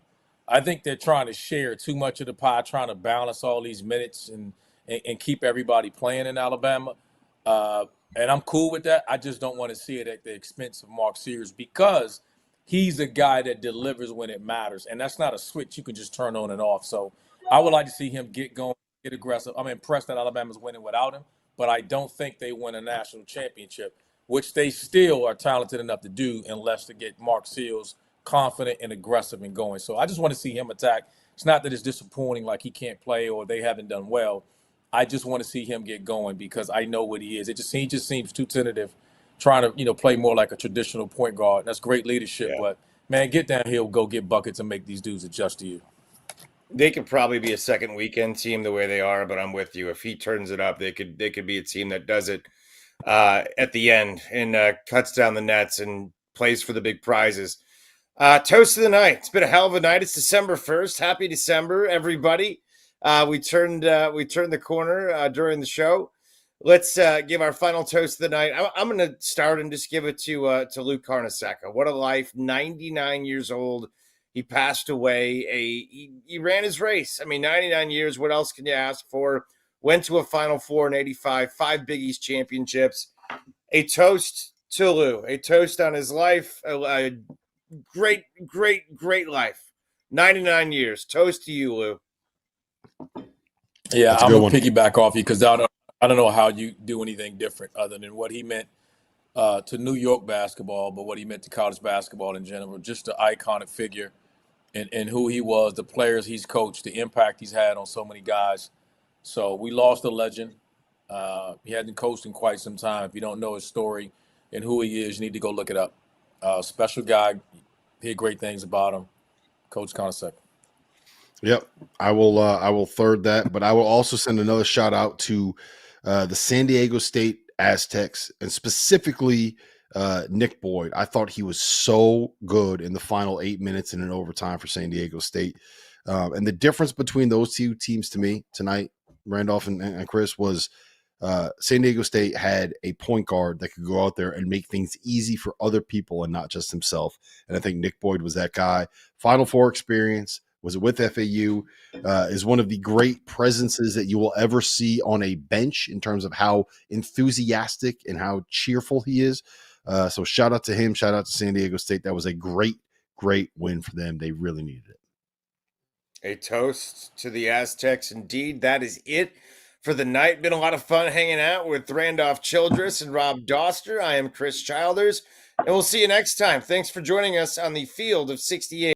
I think they're trying to share too much of the pie, trying to balance all these minutes and keep everybody playing in Alabama. And I'm cool with that. I just don't want to see it at the expense of Mark Sears because he's a guy that delivers when it matters. And that's not a switch you can just turn on and off. So I would like to see him get going, get aggressive. I'm impressed that Alabama's winning without him, but I don't think they win a national championship, which they still are talented enough to do unless to get Mark Seals confident and aggressive and going. So I just want to see him attack. It's not that it's disappointing like he can't play or they haven't done well. I just want to see him get going because I know what he is. He just seems too tentative, trying to play more like a traditional point guard. That's great leadership, but man, get downhill, go get buckets, and make these dudes adjust to you. They could probably be a second weekend team the way they are, but I'm with you. If he turns it up, they could be a team that does it at the end and cuts down the nets and plays for the big prizes. Toast of the night. It's been a hell of a night. It's December 1st. Happy December, everybody. We turned the corner during the show. Let's give our final toast of the night. I'm going to start and just give it to Lou Carnesecca. What a life! 99 years old. He passed away. He ran his race. I mean, 99 years. What else can you ask for? Went to a Final Four in '85, 5 Big East championships. A toast to Lou. A toast on his life. A great, great, great life. 99 years. Toast to you, Lou. Yeah, I'm going to piggyback off you because I don't know how you do anything different other than what he meant to New York basketball, but what he meant to college basketball in general. Just an iconic figure and who he was, the players he's coached, the impact he's had on so many guys. So we lost a legend. He hadn't coached in quite some time. If you don't know his story and who he is, you need to go look it up. Special guy. Hear great things about him. Coach Carnesecca. Yep, I will third that, but I will also send another shout out to the San Diego State Aztecs and specifically Nick Boyd. I thought he was so good in the final 8 minutes in an overtime for San Diego State. And the difference between those two teams to me tonight, Randolph and Chris, was San Diego State had a point guard that could go out there and make things easy for other people and not just himself. And I think Nick Boyd was that guy. Final Four experience. Was it with FAU? Is one of the great presences that you will ever see on a bench in terms of how enthusiastic and how cheerful he is. So shout out to him. Shout out to San Diego State. That was a great, great win for them. They really needed it. A toast to the Aztecs. Indeed, that is it for the night. Been a lot of fun hanging out with Randolph Childress and Rob Dauster. I am Chris Childers, and we'll see you next time. Thanks for joining us on the Field of 68.